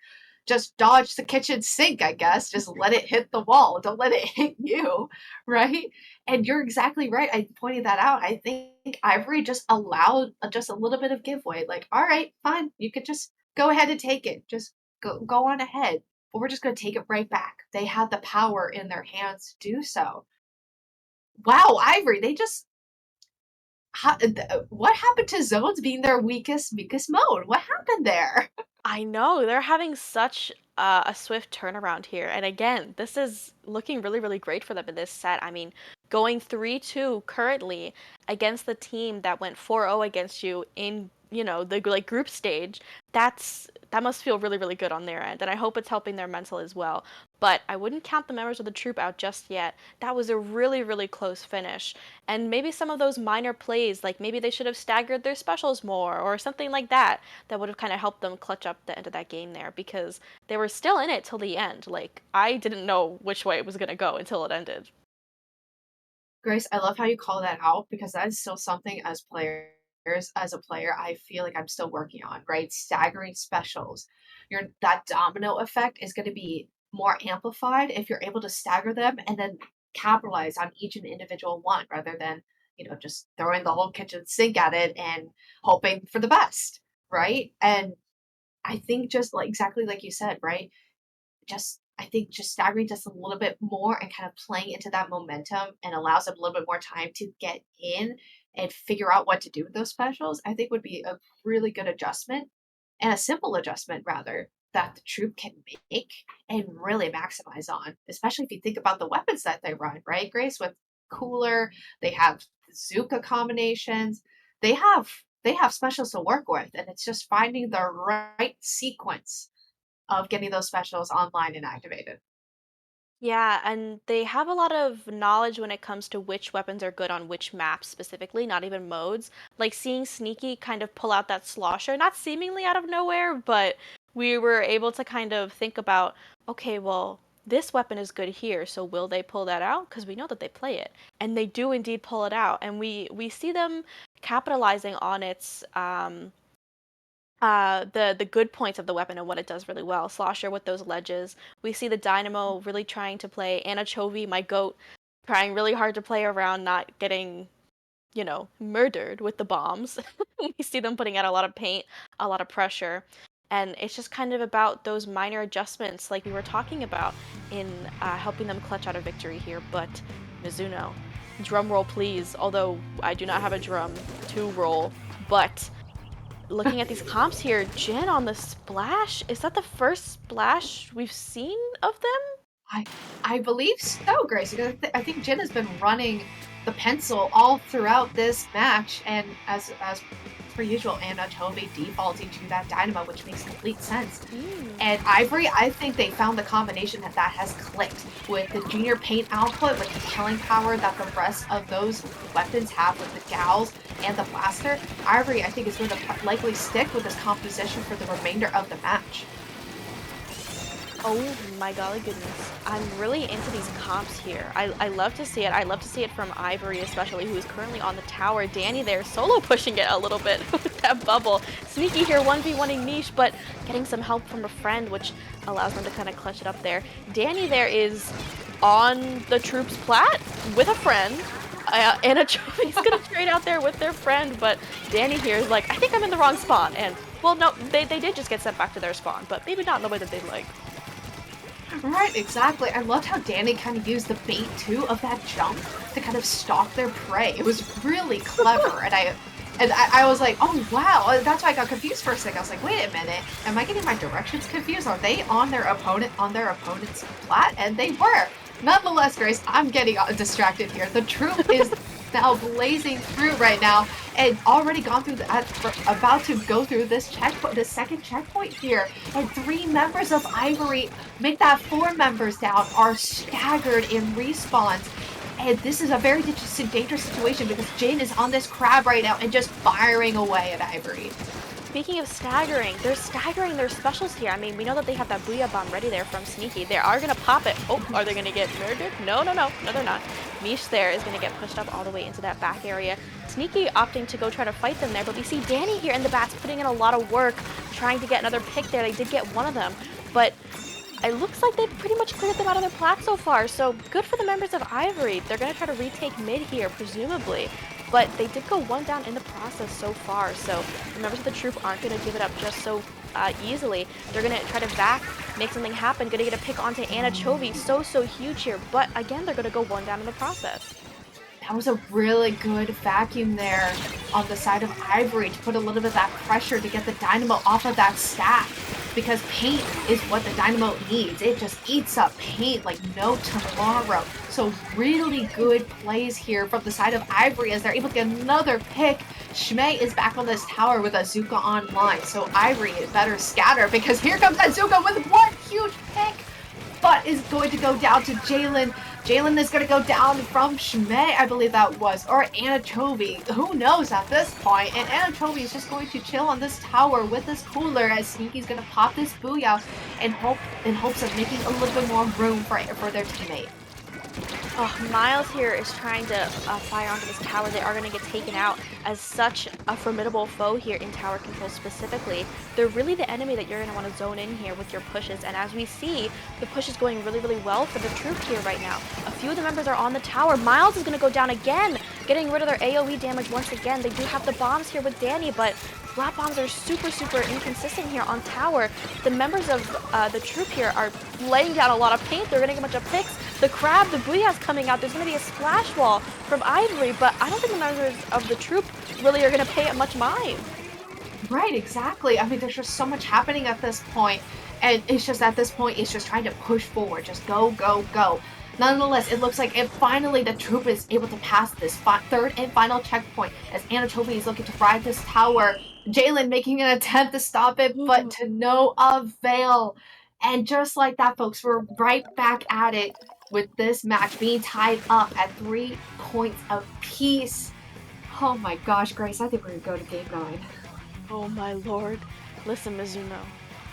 just dodge the kitchen sink, I guess. Just let it hit the wall. Don't let it hit you, right? And you're exactly right. I pointed that out. I think Ivory just allowed just a little bit of giveaway. Like, all right, fine, you could just go ahead and take it. Just go on ahead. But we're just going to take it right back. They had the power in their hands to do so. Wow, Ivory, they just what happened to zones being their weakest mode? What happened there? I know, they're having such a swift turnaround here. And again, this is looking really, really great for them in this set. I mean, going 3-2 currently against the team that went 4-0 against you in, the like group stage, that must feel really, really good on their end. And I hope it's helping their mental as well. But I wouldn't count the members of the Troupe out just yet. That was a really, really close finish. And maybe some of those minor plays, like maybe they should have staggered their specials more or something like that, that would have kind of helped them clutch up the end of that game there, because they were still in it till the end. Like, I didn't know which way it was going to go until it ended. Grace, I love how you call that out because that is still something as a player, I feel like I'm still working on, right? Staggering specials. That domino effect is going to be more amplified if you're able to stagger them and then capitalize on each and individual one rather than, just throwing the whole kitchen sink at it and hoping for the best, right? And I think just like exactly like you said, right? I think just staggering just a little bit more and kind of playing into that momentum and allows them a little bit more time to get in and figure out what to do with those specials, I think would be a really good adjustment and a simple adjustment rather that the Troupe can make and really maximize on, especially if you think about the weapons that they run, right, Grace? With Cooler, they have Zuka combinations, they have they have specials to work with, and it's just finding the right sequence of getting those specials online and activated. Yeah, and they have a lot of knowledge when it comes to which weapons are good on which maps specifically, not even modes. Like seeing Sneaky kind of pull out that slosher, not seemingly out of nowhere, but we were able to kind of think about, okay, well, this weapon is good here, so will they pull that out? Because we know that they play it, and they do indeed pull it out, and we see them capitalizing on its the good points of the weapon and what it does really well. Slosher with those ledges. We see the Dynamo really trying to play Anchovy, my goat, trying really hard to play around not getting, murdered with the bombs. We see them putting out a lot of paint, a lot of pressure. And it's just kind of about those minor adjustments, like we were talking about, in helping them clutch out a victory here. But Mizuno, drum roll please. Although I do not have a drum to roll, but looking at these comps here, Jin on the splash. Is that the first splash we've seen of them? I I believe so, Grace. Because I think Jin has been running the pencil all throughout this match, and as per usual, Anna Toby defaulting to that Dynamo, which makes complete sense. And Ivory, I think they found the combination that has clicked with the junior paint output, with the killing power that the rest of those weapons have with the gals and the blaster. Ivory, I think, is going to likely stick with this composition for the remainder of the match. Oh my golly goodness. I'm really into these comps here. I love to see it. I love to see it from Ivory especially, who is currently on the tower. Danny there solo pushing it a little bit with that bubble. Sneaky here 1v1ing Niche, but getting some help from a friend, which allows them to kind of clutch it up there. Danny there is on the Troupe's plat with a friend. Anna Trophy's gonna trade out there with their friend, but Danny here is like, I think I'm in the wrong spawn. And, well, no, they did just get sent back to their spawn, but maybe not in the way that they'd like. Right, exactly. I loved how Danny kind of used the bait too of that jump to kind of stalk their prey. It was really clever, and I was like, oh wow, that's why I got confused for a second. I was like, wait a minute, am I getting my directions confused? Are they on their opponent's plat? And they were. Nonetheless, Grace, I'm getting distracted here. The Troupe is now blazing through right now and already gone through about to go through this checkpoint, the second checkpoint here. And 3 members of Ivory make that 4 members down, are staggered in respawns. And this is a very dangerous situation because Jin is on this crab right now and just firing away at Ivory. Speaking of staggering, they're staggering their specials here. I mean, we know that they have that Booyah Bomb ready there from Sneaky. They are going to pop it. Oh, are they going to get murdered? No, they're not. Mish there is going to get pushed up all the way into that back area. Sneaky opting to go try to fight them there, but we see Danny here in the bats putting in a lot of work, trying to get another pick there. They did get one of them, but it looks like they've pretty much cleared them out of their plat so far, so good for the members of Ivory. They're going to try to retake mid here, presumably, but they did go one down in the process so far, so the members of the Troupe aren't going to give it up just so easily. They're going to try to back, make something happen, going to get a pick onto Anachovy, so huge here, but again, they're going to go one down in the process. That was a really good vacuum there on the side of Ivory to put a little bit of that pressure to get the Dynamo off of that stack. Because paint is what the Dynamo needs. It just eats up paint like no tomorrow. So really good plays here from the side of Ivory as they're able to get another pick. Shmei is back on this tower with Azuka online. So Ivory better scatter because here comes Azuka with one huge pick. But is going to go down to Jalen. Jalen is going to go down from Shmei, I believe that was, or Anachovy. Who knows at this point? And Anachovy is just going to chill on this tower with this cooler as Sneaky's going to pop this booyah in hopes of making a little bit more room for their teammate. Oh, Miles here is trying to fire onto this tower. They are going to get taken out as such a formidable foe here in tower control specifically. They're really the enemy that you're going to want to zone in here with your pushes. And as we see, the push is going really well for the Troupe here right now. A few of the members are on the tower. Miles is going to go down again, getting rid of their AoE damage once again. They do have the bombs here with Danny, but flat bombs are super inconsistent here on tower. The members of the Troupe here are laying down a lot of paint. They're getting a bunch of picks. The crab, the booyah's coming out. There's going to be a splash wall from Ivory, but I don't think the members of the Troupe really are going to pay it much mind. Right, exactly. I mean, there's just so much happening at this point, and it's just at this point, it's just trying to push forward. Just go. Nonetheless, it looks like finally the Troupe is able to pass this third and final checkpoint as Anachovy is looking to ride this tower. Jalen making an attempt to stop it, but to no avail. And just like that, folks, we're right back at it with this match being tied up at 3 points apiece. Oh my gosh, Grace, I think we're gonna go to game 9. Oh my lord. Listen, Mizuno,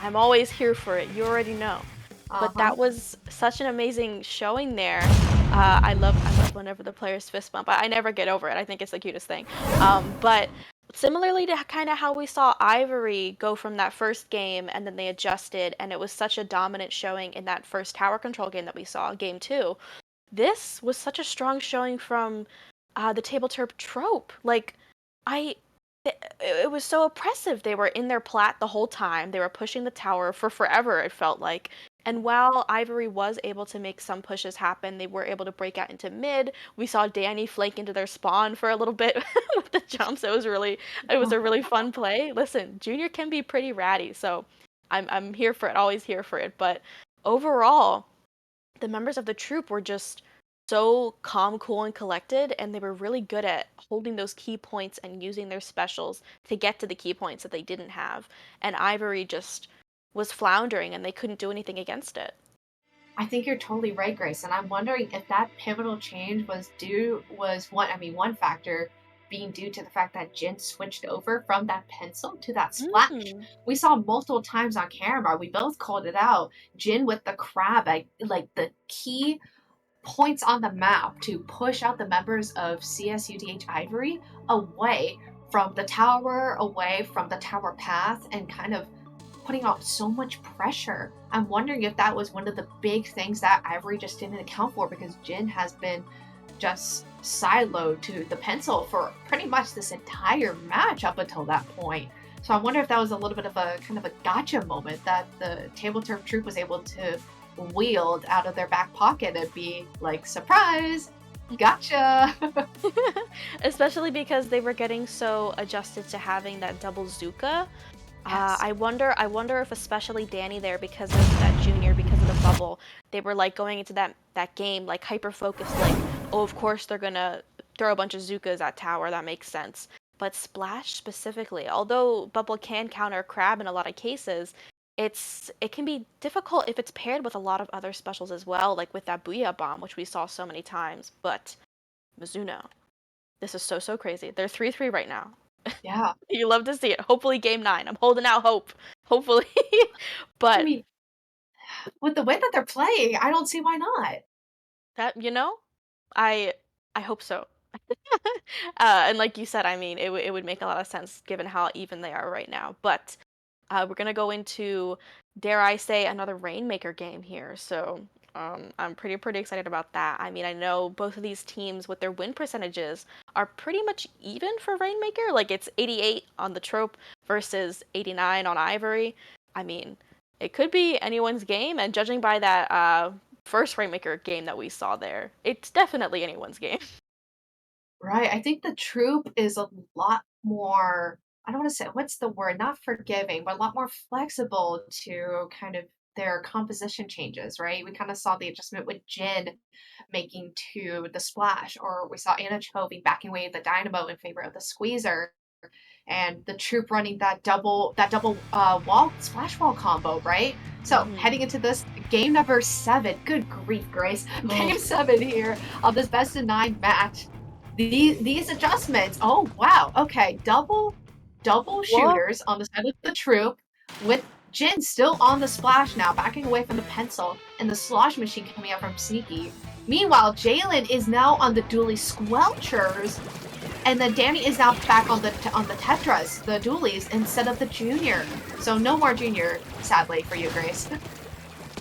I'm always here for it. You already know. But that was such an amazing showing there. I love whenever the players fist bump. I never get over it. I think it's the cutest thing. But similarly to kind of how we saw Ivory go from that first game and then they adjusted, and it was such a dominant showing in that first tower control game that we saw, game 2. This was such a strong showing from the TableTerp Troupe. Like, it was so oppressive. They were in their plat the whole time. They were pushing the tower for forever, it felt like. And while Ivory was able to make some pushes happen, they were able to break out into mid. We saw Danny flank into their spawn for a little bit with the jumps. It was a really fun play. Listen, Junior can be pretty ratty, so I'm here for it, always here for it. But overall, the members of the Troupe were just so calm, cool, and collected, and they were really good at holding those key points and using their specials to get to the key points that they didn't have. And Ivory just was floundering, and they couldn't do anything against it. I think you're totally right, Grace, and I'm wondering if that pivotal change one factor being due to the fact that Jin switched over from that pencil to that splash. We saw multiple times on camera. We both called it out. Jin with the crab, like the key points on the map to push out the members of CSUDH Ivory away from the tower, away from the tower path, and kind of putting out so much pressure. I'm wondering if that was one of the big things that Ivory just didn't account for, because Jin has been just siloed to the pencil for pretty much this entire match up until that point. So I wonder if that was a little bit of a kind of a gotcha moment that the TableTerp Troupe was able to wield out of their back pocket and be like, surprise, gotcha. Especially because they were getting so adjusted to having that double Zuka. Yes. I wonder if especially Danny there, because of that Junior, because of the bubble, they were like going into that game like hyper focused, like, oh, of course they're gonna throw a bunch of Zukas at tower, that makes sense. But Splash specifically, although bubble can counter crab in a lot of cases, it can be difficult if it's paired with a lot of other specials as well, like with that Booyah Bomb, which we saw so many times. But Mizuno, this is so crazy. They're 3-3 right now. Yeah. You love to see it. Hopefully game 9. I'm holding out hope. Hopefully. But I mean, with the way that they're playing, I don't see why not. that, I hope so. And like you said, I mean, it would make a lot of sense given how even they are right now. But We're gonna go into, dare I say, another Rainmaker game here. So I'm pretty excited about that. I mean, I know both of these teams with their win percentages are pretty much even for Rainmaker. Like it's 88 on the Troupe versus 89 on Ivory. I mean, it could be anyone's game, and judging by that first Rainmaker game that we saw there, it's definitely anyone's game. Right. I think the Troupe is a lot more, I don't want to say, what's the word? Not forgiving, but a lot more flexible to kind of their composition changes, right? We kind of saw the adjustment with Jin making to the splash, or we saw Anchovy backing away the dynamo in favor of the squeezer, and the Troupe running that double wall splash wall combo, right? So Hmm. heading into this game number 7, good grief, Grace, Oh, game 7 here of this best of 9 match. These adjustments, oh wow, okay, double What? shooters on the side of the Troupe, with Jin still on the splash now, backing away from the pencil, and the slosh machine coming out from Sneaky. Meanwhile, Jalen is now on the dually squelchers, and then Danny is now back on the Tetras, the dualies, instead of the Junior. So no more Junior, sadly for you, Grace.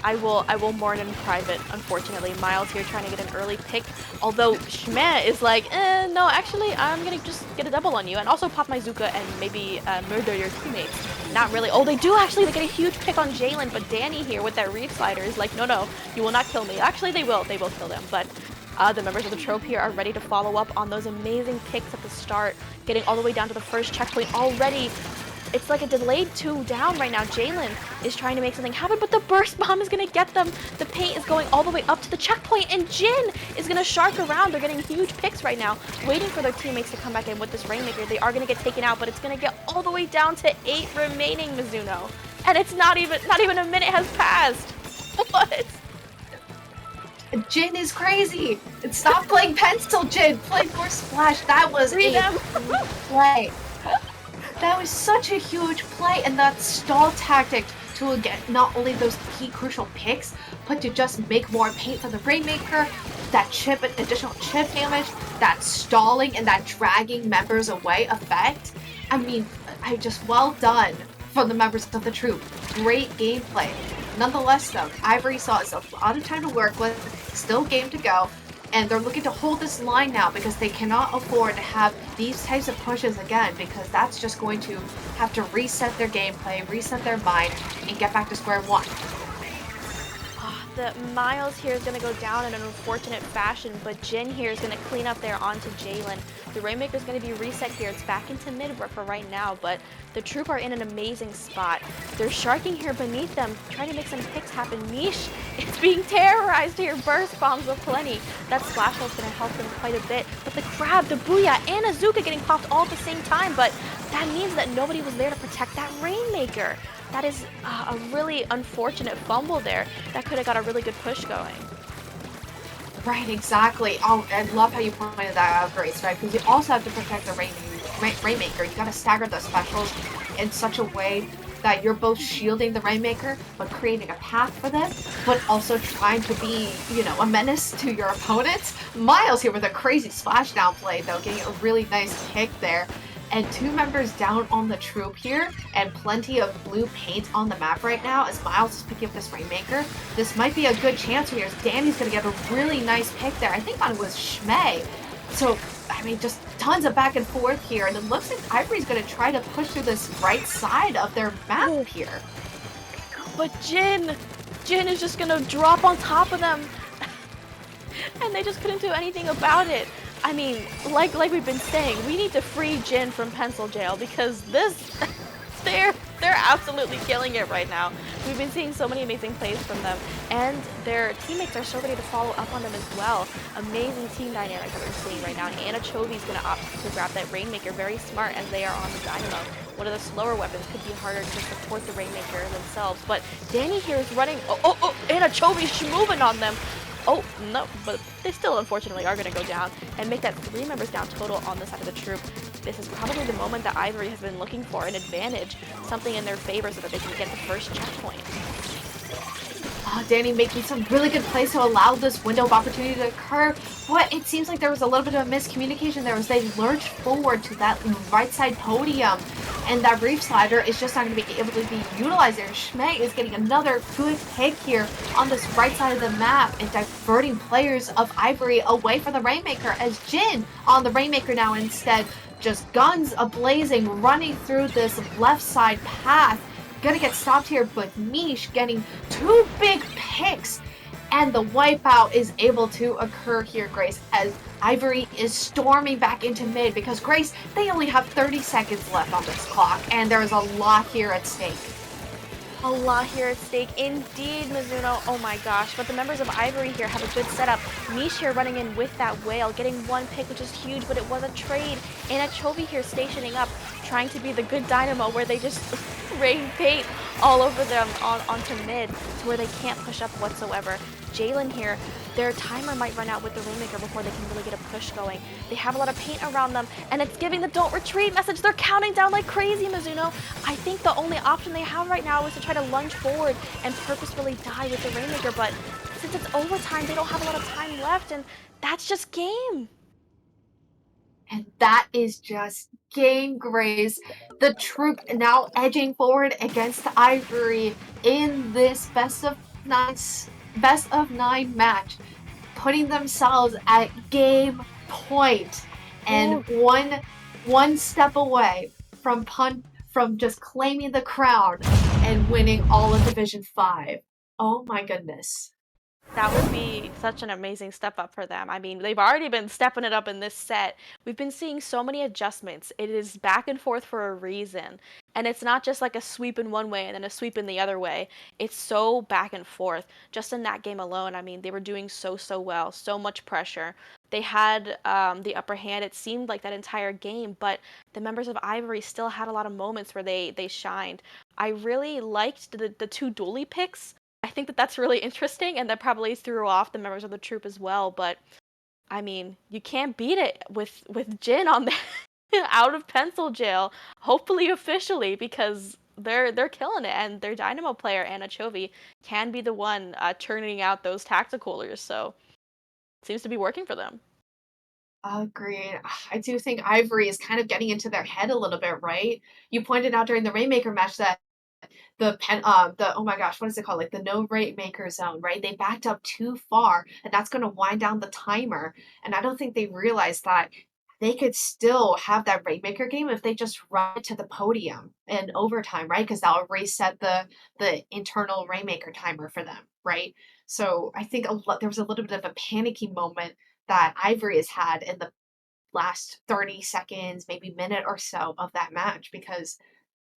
I will mourn in private, unfortunately. Miles here trying to get an early pick, although Schmeh is like, no, actually, I'm gonna just get a double on you, and also pop my Zuka and maybe murder your teammates. Not really. Oh, they do actually. They get a huge pick on Jalen, but Danny here with that reef slider is like, no, you will not kill me. Actually, they will. They will kill them, but the members of the Troupe here are ready to follow up on those amazing picks at the start, getting all the way down to the first checkpoint already. It's like a delayed 2 down right now. Jalen is trying to make something happen, but the burst bomb is going to get them. The paint is going all the way up to the checkpoint, and Jin is going to shark around. They're getting huge picks right now, waiting for their teammates to come back in with this Rainmaker. They are going to get taken out, but it's going to get all the way down to 8 remaining, Mizuno. And it's not even a minute has passed. What? Jin is crazy. Stop playing pencil, Jin. Play more splash. That was Free a them. great play. That was such a huge play, and that stall tactic to get not only those key crucial picks, but to just make more paint for the Rainmaker, that additional chip damage, that stalling and that dragging members away effect. I mean, well done from the members of the Troupe. Great gameplay. Nonetheless, though, Ivory saw a lot of time to work with, still game to go, and they're looking to hold this line now because they cannot afford to have these types of pushes again, because that's just going to have to reset their gameplay, reset their mind, and get back to square one. The Miles here is going to go down in an unfortunate fashion, but Jin here is going to clean up there onto Jalen. The Rainmaker is going to be reset here. It's back into mid for right now, but the Troupe are in an amazing spot. They're sharking here beneath them, trying to make some picks happen. Mish is being terrorized here. Burst bombs aplenty. That splash is going to help them quite a bit, but the Crab, the Booyah, and Azuka getting popped all at the same time, but that means that nobody was there to protect that Rainmaker. That is a really unfortunate fumble there. That could have got a really good push going. Right, exactly. Oh, I love how you pointed that out, Grace, right? Because you also have to protect the Rainmaker. You gotta stagger the specials in such a way that you're both shielding the Rainmaker, but creating a path for them, but also trying to be, a menace to your opponents. Miles here with a crazy splashdown play, though, getting a really nice kick there. And 2 members down on the Troupe here, and plenty of blue paint on the map right now as Miles is picking up this Rainmaker. This might be a good chance here as Danny's going to get a really nice pick there. I think it was Schmeh. So, I mean, just tons of back and forth here. And it looks like Ivory's going to try to push through this right side of their map here. But Jin is just going to drop on top of them. And they just couldn't do anything about it. I mean, like we've been saying, we need to free Jin from pencil jail because they're absolutely killing it right now. We've been seeing so many amazing plays from them, and their teammates are so ready to follow up on them as well. Amazing team dynamic that we're seeing right now. And Anchovy's going to opt to grab that Rainmaker, very smart as they are on the Dynamo. One of the slower weapons could be harder to support the Rainmaker themselves, but Danny here is running. Anchovy's moving on them. Oh, no, but they still unfortunately are going to go down and make that 3 members down total on the side of the Troupe. This is probably the moment that Ivory has been looking for, an advantage, something in their favor so that they can get the first checkpoint. Danny making some really good plays to allow this window of opportunity to occur, but it seems like there was a little bit of a miscommunication there as they lurched forward to that right side podium, and that reef slider is just not going to be able to be utilized there. Schmeg is getting another good pick here on this right side of the map and diverting players of Ivory away from the Rainmaker as Jin on the Rainmaker now instead, just guns a-blazing, running through this left side path. Gonna get stopped here, but Mish getting two big picks, and the wipeout is able to occur here, Grace, as Ivory is storming back into mid because, Grace, they only have 30 seconds left on this clock, and there is a lot here at stake. A lot here at stake, indeed, Mizuno. Oh my gosh, but the members of Ivory here have a good setup. Mish here running in with that whale, getting one pick, which is huge, but it was a trade. And Chovy here stationing up, trying to be the good Dynamo where they just rain paint all over them onto mid to where they can't push up whatsoever. Jalen here, their timer might run out with the Rainmaker before they can really get a push going. They have a lot of paint around them, and it's giving the don't retreat message. They're counting down like crazy, Mizuno. I think the only option they have right now is to try to lunge forward and purposefully die with the Rainmaker, but since it's overtime, they don't have a lot of time left, and that's just game. And that is just game, Grace. The Troupe now edging forward against Ivory in this best of nine match, putting themselves at game point and one step away from just claiming the crown and winning all of Division 5. Oh my goodness. That would be such an amazing step up for them. I mean, they've already been stepping it up in this set. We've been seeing so many adjustments. It is back and forth for a reason. And it's not just like a sweep in one way and then a sweep in the other way. It's so back and forth. Just in that game alone, I mean, they were doing so well, so much pressure. They had the upper hand, it seemed like that entire game, but the members of Ivory still had a lot of moments where they shined. I really liked the two dually picks. I think that that's really interesting, and that probably threw off the members of the Troupe as well. But I mean, you can't beat it with Jin on the out of pencil jail. Hopefully, officially, because they're killing it, and their Dynamo player Anna Chovy can be the one turning out those tacticalers. So it seems to be working for them. Agreed. I do think Ivory is kind of getting into their head a little bit, right? You pointed out during the Rainmaker match that the oh my gosh, what is it called? Like the no rate maker zone, right? They backed up too far, and that's going to wind down the timer. And I don't think they realized that they could still have that rate maker game if they just run to the podium in overtime, right? Because that'll reset the internal rainmaker timer for them, right? So I think there was a little bit of a panicky moment that Ivory has had in the last 30 seconds, maybe minute or so of that match because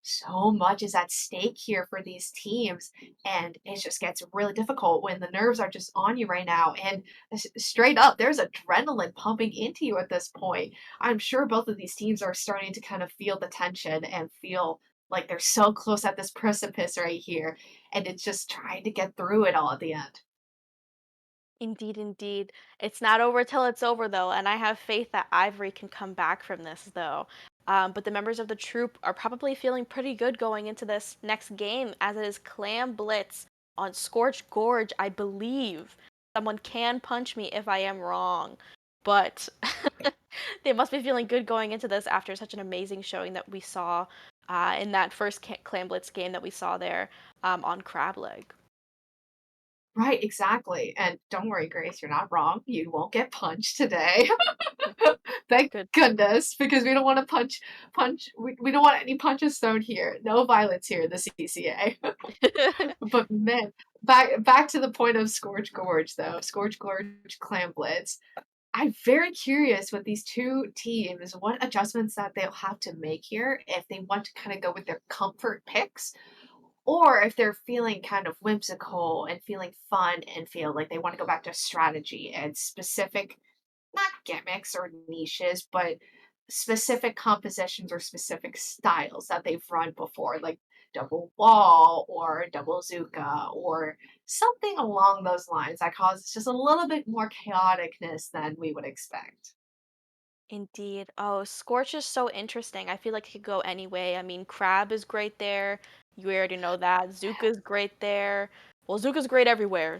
so much is at stake here for these teams, and it just gets really difficult when the nerves are just on you right now, and straight up there's adrenaline pumping into you at this point. I'm sure both of these teams are starting to kind of feel the tension and feel like they're so close at this precipice right here, and it's just trying to get through it all at the end. Indeed, indeed. It's not over till it's over, though, and I have faith that Ivory can come back from this, though. But the members of the Troupe are probably feeling pretty good going into this next game, as it is Clam Blitz on Scorched Gorge, I believe. Someone can punch me if I am wrong, but they must be feeling good going into this after such an amazing showing that we saw in that first Clam Blitz game that we saw there on Crab Leg. Right, exactly. And don't worry, Grace, you're not wrong. You won't get punched today. Thank Good. goodness, because we don't want to we don't want any punches thrown here. No violence here in the CCA. But man, back to the point of Scourge Gorge though. Scourge Gorge Clam Blitz. I'm very curious with these two teams, what adjustments that they'll have to make here if they want to kind of go with their comfort picks or if they're feeling kind of whimsical and feeling fun and feel like they want to go back to strategy and specific, not gimmicks or niches, but specific compositions or specific styles that they've run before, like double wall or double Zuka or something along those lines that causes just a little bit more chaoticness than we would expect. Indeed. Oh, Scorch is so interesting. I feel like it could go any way. I mean, Crab is great there. You already know that. Zuka's great there. well, Zuka's great everywhere.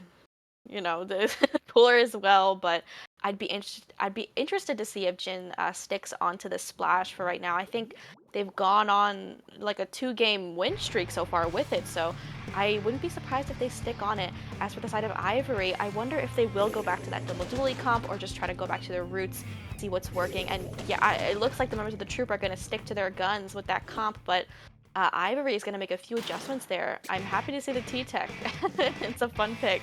You know, the cooler as well, but I'd be interested to see if Jin sticks onto the splash for right now. I think they've gone on like a 2-game win streak so far with it, so I wouldn't be surprised if they stick on it. As for the side of Ivory, I wonder if they will go back to that double dually comp or just try to go back to their roots, see what's working. And yeah, it looks like the members of the Troupe are going to stick to their guns with that comp, but Ivory is going to make a few adjustments there. I'm happy to see the T-Tech. It's a fun pick.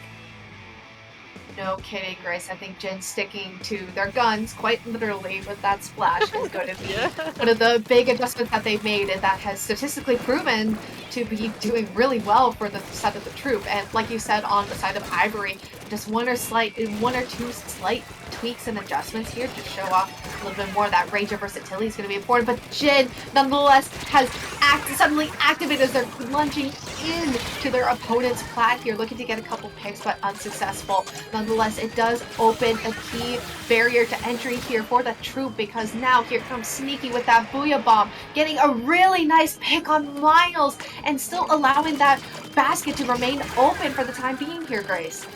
No kidding, Grace. I think Jin sticking to their guns, quite literally, with that splash is going to be one of the big adjustments that they've made, and that has statistically proven to be doing really well for the side of the Troupe. And like you said, on the side of Ivory, just one or two slight tweaks and adjustments here to show off a little bit more of that range of versatility is going to be important. But Jin, nonetheless, has suddenly activated as they're lunging into their opponent's plat here, looking to get a couple picks, but unsuccessful. Nonetheless, it does open a key barrier to entry here for the Troupe, because now here comes Sneaky with that Booyah Bomb, getting a really nice pick on Miles, and still allowing that basket to remain open for the time being here, Grace.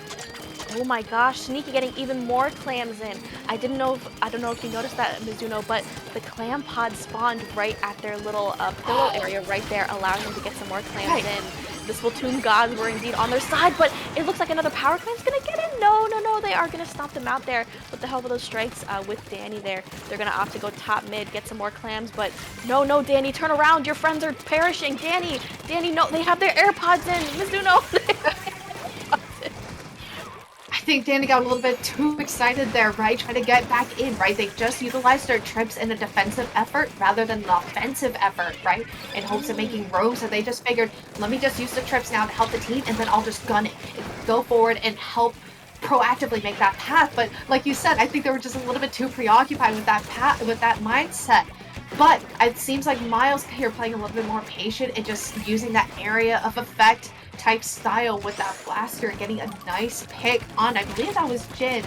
Oh my gosh, Sneaky getting even more clams in. I don't know if you noticed that, Mizuno, but the clam pod spawned right at their little pillow area right there, allowing them to get some more clams in. The Splatoon gods were indeed on their side, but it looks like another power clam's gonna get in. No, they are gonna stomp them out there with the help of those strikes with Danny there. They're gonna opt to go top mid, get some more clams, but no, Danny, turn around. Your friends are perishing. Danny, no, they have their AirPods in. Mizuno. I think Danny got a little bit too excited there, right? Trying to get back in, right? They just utilized their trips in a defensive effort rather than an offensive effort, right? In hopes of making roams, so they just figured, let me just use the trips now to help the team, and then I'll just gun it, go forward and help proactively make that path. But like you said, I think they were just a little bit too preoccupied with that path, with that mindset. But it seems like Miles here playing a little bit more patient and just using that area of effect type style with that blaster and getting a nice pick on, I believe that was Jin,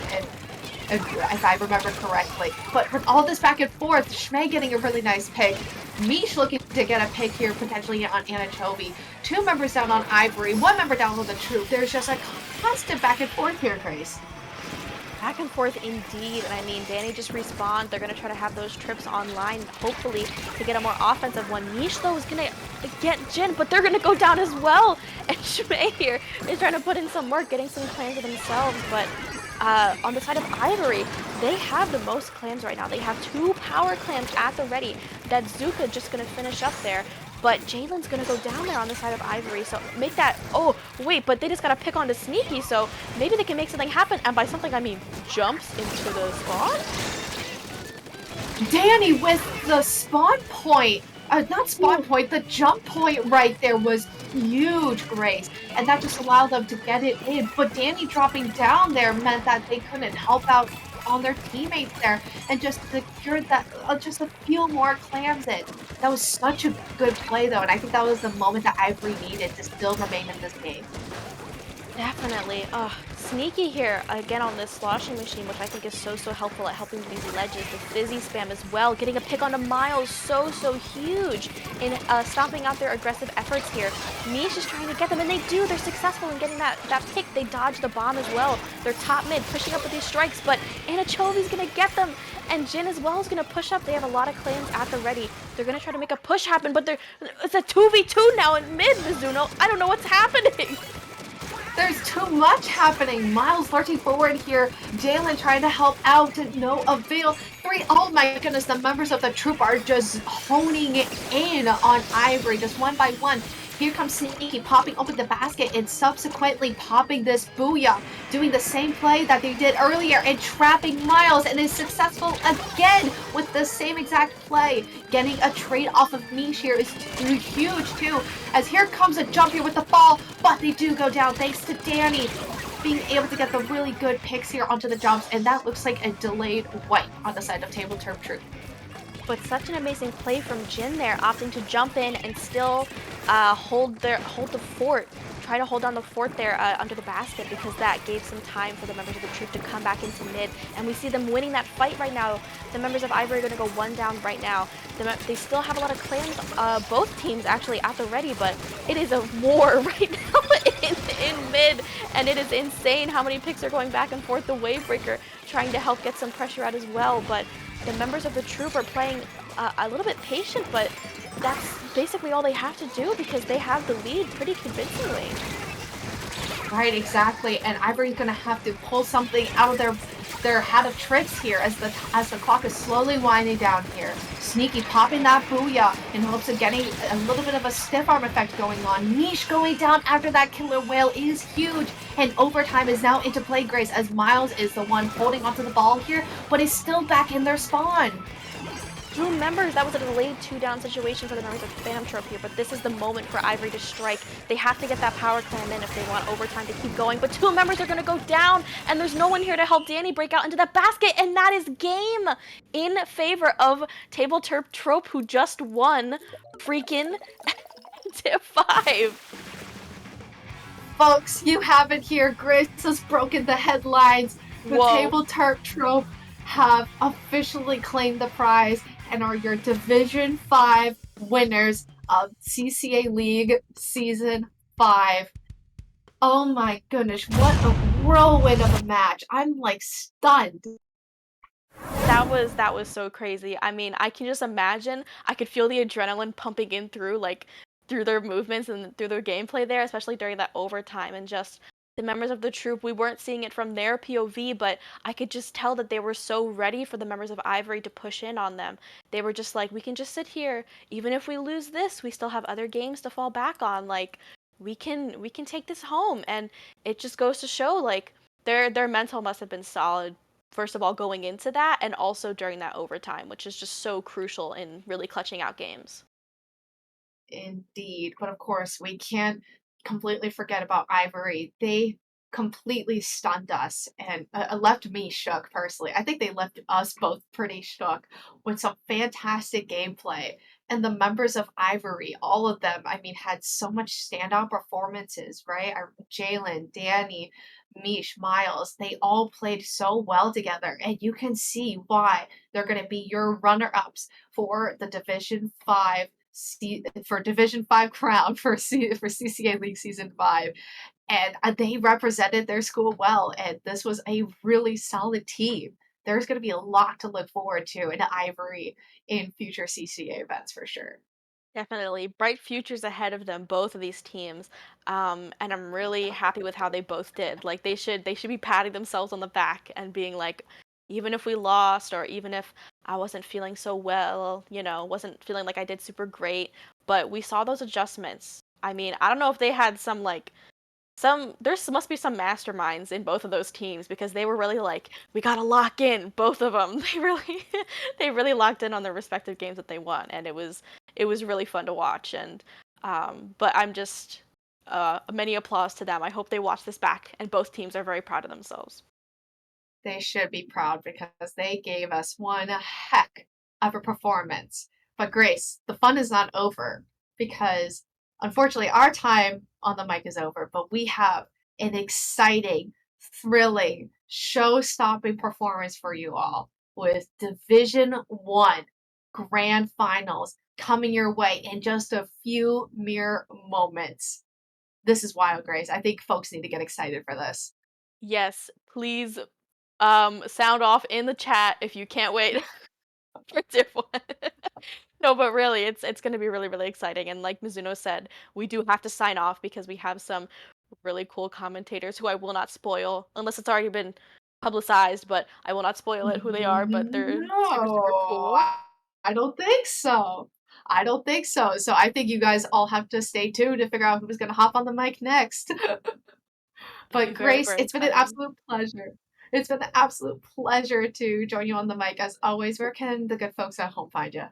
if I remember correctly. But with all this back and forth, Shmei getting a really nice pick, Mish looking to get a pick here potentially on Anchovy, 2 members down on Ivory, 1 member down on the Troupe. There's just a constant back and forth here, Grace. Back and forth indeed, and I mean, Danny just respawned. They're going to try to have those trips online, hopefully, to get a more offensive one. Mish, though, is going to get Jin, but they're going to go down as well. And Shmei here is trying to put in some work, getting some clams for themselves, but on the side of Ivory, they have the most clams right now. They have 2 power clams at the ready that Zuka just going to finish up there. But Jalen's going to go down there on the side of Ivory, so make that... Oh, wait, but they just got to pick on the Sneaky, so maybe they can make something happen. And by something, I mean jumps into the spawn? Danny with the spawn point, not spawn point, the jump point right there was huge, Grace. And that just allowed them to get it in. But Danny dropping down there meant that they couldn't help out on their teammates there and just secured that, just a few more clams in. That was such a good play though, and I think that was the moment that Ivory needed to still remain in this game. Definitely. Sneaky here again on this sloshing machine, which I think is so helpful at helping these ledges. The fizzy spam as well, getting a pick onto Miles, so huge in stomping out their aggressive efforts here. Mish is trying to get them, and they do. They're successful in getting that pick. They dodge the bomb as well. They're top mid, pushing up with these strikes, but Anachovy's gonna get them, and Jin as well is gonna push up. They have a lot of clams at the ready. They're gonna try to make a push happen, but it's a 2v2 now in mid, Mizuno. I don't know what's happening. There's too much happening. Miles lurching forward here. Jalen trying to help out to no avail. Oh my goodness, the members of the Troupe are just honing in on Ivory, just one by one. Here comes Sneaky popping open the basket and subsequently popping this Booyah, doing the same play that they did earlier and trapping Miles, and is successful again with the same exact play. Getting a trade off of Mish here is huge too, as here comes a jump here with the fall, but they do go down thanks to Danny being able to get the really good picks here onto the jumps, and that looks like a delayed wipe on the side of TableTerp Troupe. But such an amazing play from Jin there, opting to jump in and still hold the fort. Try to hold down the fort there under the basket, because that gave some time for the members of the Troupe to come back into mid. And we see them winning that fight right now. The members of Ivory are going to go 1 down right now. They still have a lot of clams, both teams actually at the ready, but it is a war right now in mid, and it is insane how many picks are going back and forth. The Wavebreaker trying to help get some pressure out as well, but the members of the Troupe are playing a little bit patient, but that's basically all they have to do because they have the lead pretty convincingly. Right, exactly. And Ivory's gonna have to pull something out of their hat of tricks here as the clock is slowly winding down here. Sneaky popping that booyah in hopes of getting a little bit of a stiff arm effect going on. Niche going down after that killer whale is huge. And overtime is now into play, Grace, as Miles is the one holding onto the ball here, but is still back in their spawn. Two members, that was a delayed 2-down situation for the members of TableTerp here, but this is the moment for Ivory to strike. They have to get that power clam in if they want overtime to keep going, but two members are going to go down, and there's no one here to help Danny break out into that basket, and that is game in favor of TableTerp Troupe, who just won freaking tip 5. Folks, you have it here. Grace has broken the headlines. The Whoa. TableTerp Troupe have officially claimed the prize and are your Division 5 winners of CCA League Season 5. Oh my goodness, what a whirlwind of a match. I'm like stunned. That was so crazy. I mean, I can just imagine. I could feel the adrenaline pumping in through their movements and through their gameplay there, especially during that overtime and just the members of the Troupe. We weren't seeing it from their POV, but I could just tell that they were so ready for the members of Ivory to push in on them. They were just like, we can just sit here. Even if we lose this, we still have other games to fall back on. Like, we can take this home. And it just goes to show like their mental must have been solid, first of all, going into that, and also during that overtime, which is just so crucial in really clutching out games. Indeed. But of course, we can't completely forget about Ivory. They completely stunned us and left me shook personally. I think they left us both pretty shook with some fantastic gameplay. And the members of Ivory, all of them, I mean, had so much standout performances, right? Jalen, Danny, Mish, Miles, they all played so well together. And you can see why they're going to be your runner ups for the Division 5 for Division 5 crown for CCA League Season 5. And they represented their school well, and this was a really solid team. There's going to be a lot to look forward to in Ivory in future CCA events for sure. Definitely bright futures ahead of them, both of these teams, and I'm really happy with how they both did. Like they should be patting themselves on the back and being like, even if we lost or even if I wasn't feeling so well, wasn't feeling like I did super great, but we saw those adjustments. I mean, I don't know if they had there must be some masterminds in both of those teams because they were really like, we gotta lock in both of them. They really locked in on their respective games that they won, and it was really fun to watch. And but I'm just many applause to them. I hope they watch this back, and both teams are very proud of themselves. They should be proud because they gave us one heck of a performance. But Grace, the fun is not over because unfortunately our time on the mic is over, but we have an exciting, thrilling, show-stopping performance for you all with Division 1 Grand Finals coming your way in just a few mere moments. This is wild, Grace. I think folks need to get excited for this. Yes, please sound off in the chat if you can't wait for Div 1. No, but really, it's going to be really, really exciting. And like Mizuno said, we do have to sign off because we have some really cool commentators who I will not spoil unless it's already been publicized, but I will not spoil it who they are, but they're super, super No, cool. I don't think so. I don't think so. So I think you guys all have to stay tuned to figure out who's going to hop on the mic next. It'll be But very, Grace, very it's been an exciting. absolute pleasure. It's been an absolute pleasure to join you on the mic as always. Where can the good folks at home find you?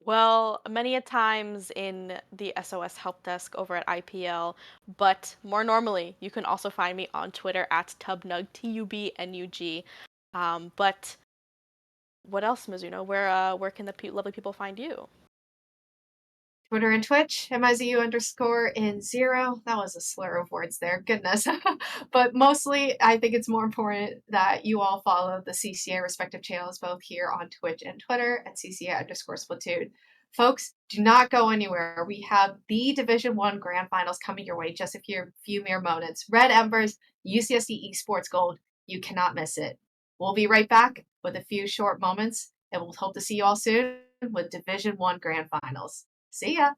Well, many a times in the SOS help desk over at IPL, but more normally, you can also find me on Twitter at Tubnug, Tubnug. But what else, Mizuno? Where can the lovely people find you? Twitter and Twitch, MIZU_in0. That was a slur of words there, goodness. But mostly, I think it's more important that you all follow the CCA respective channels both here on Twitch and Twitter at CCA_Splatoon. Folks, do not go anywhere. We have the Division One Grand Finals coming your way just a few mere moments. Red Embers, UCSD Esports Gold. You cannot miss it. We'll be right back with a few short moments, and we'll hope to see you all soon with Division One Grand Finals. See ya.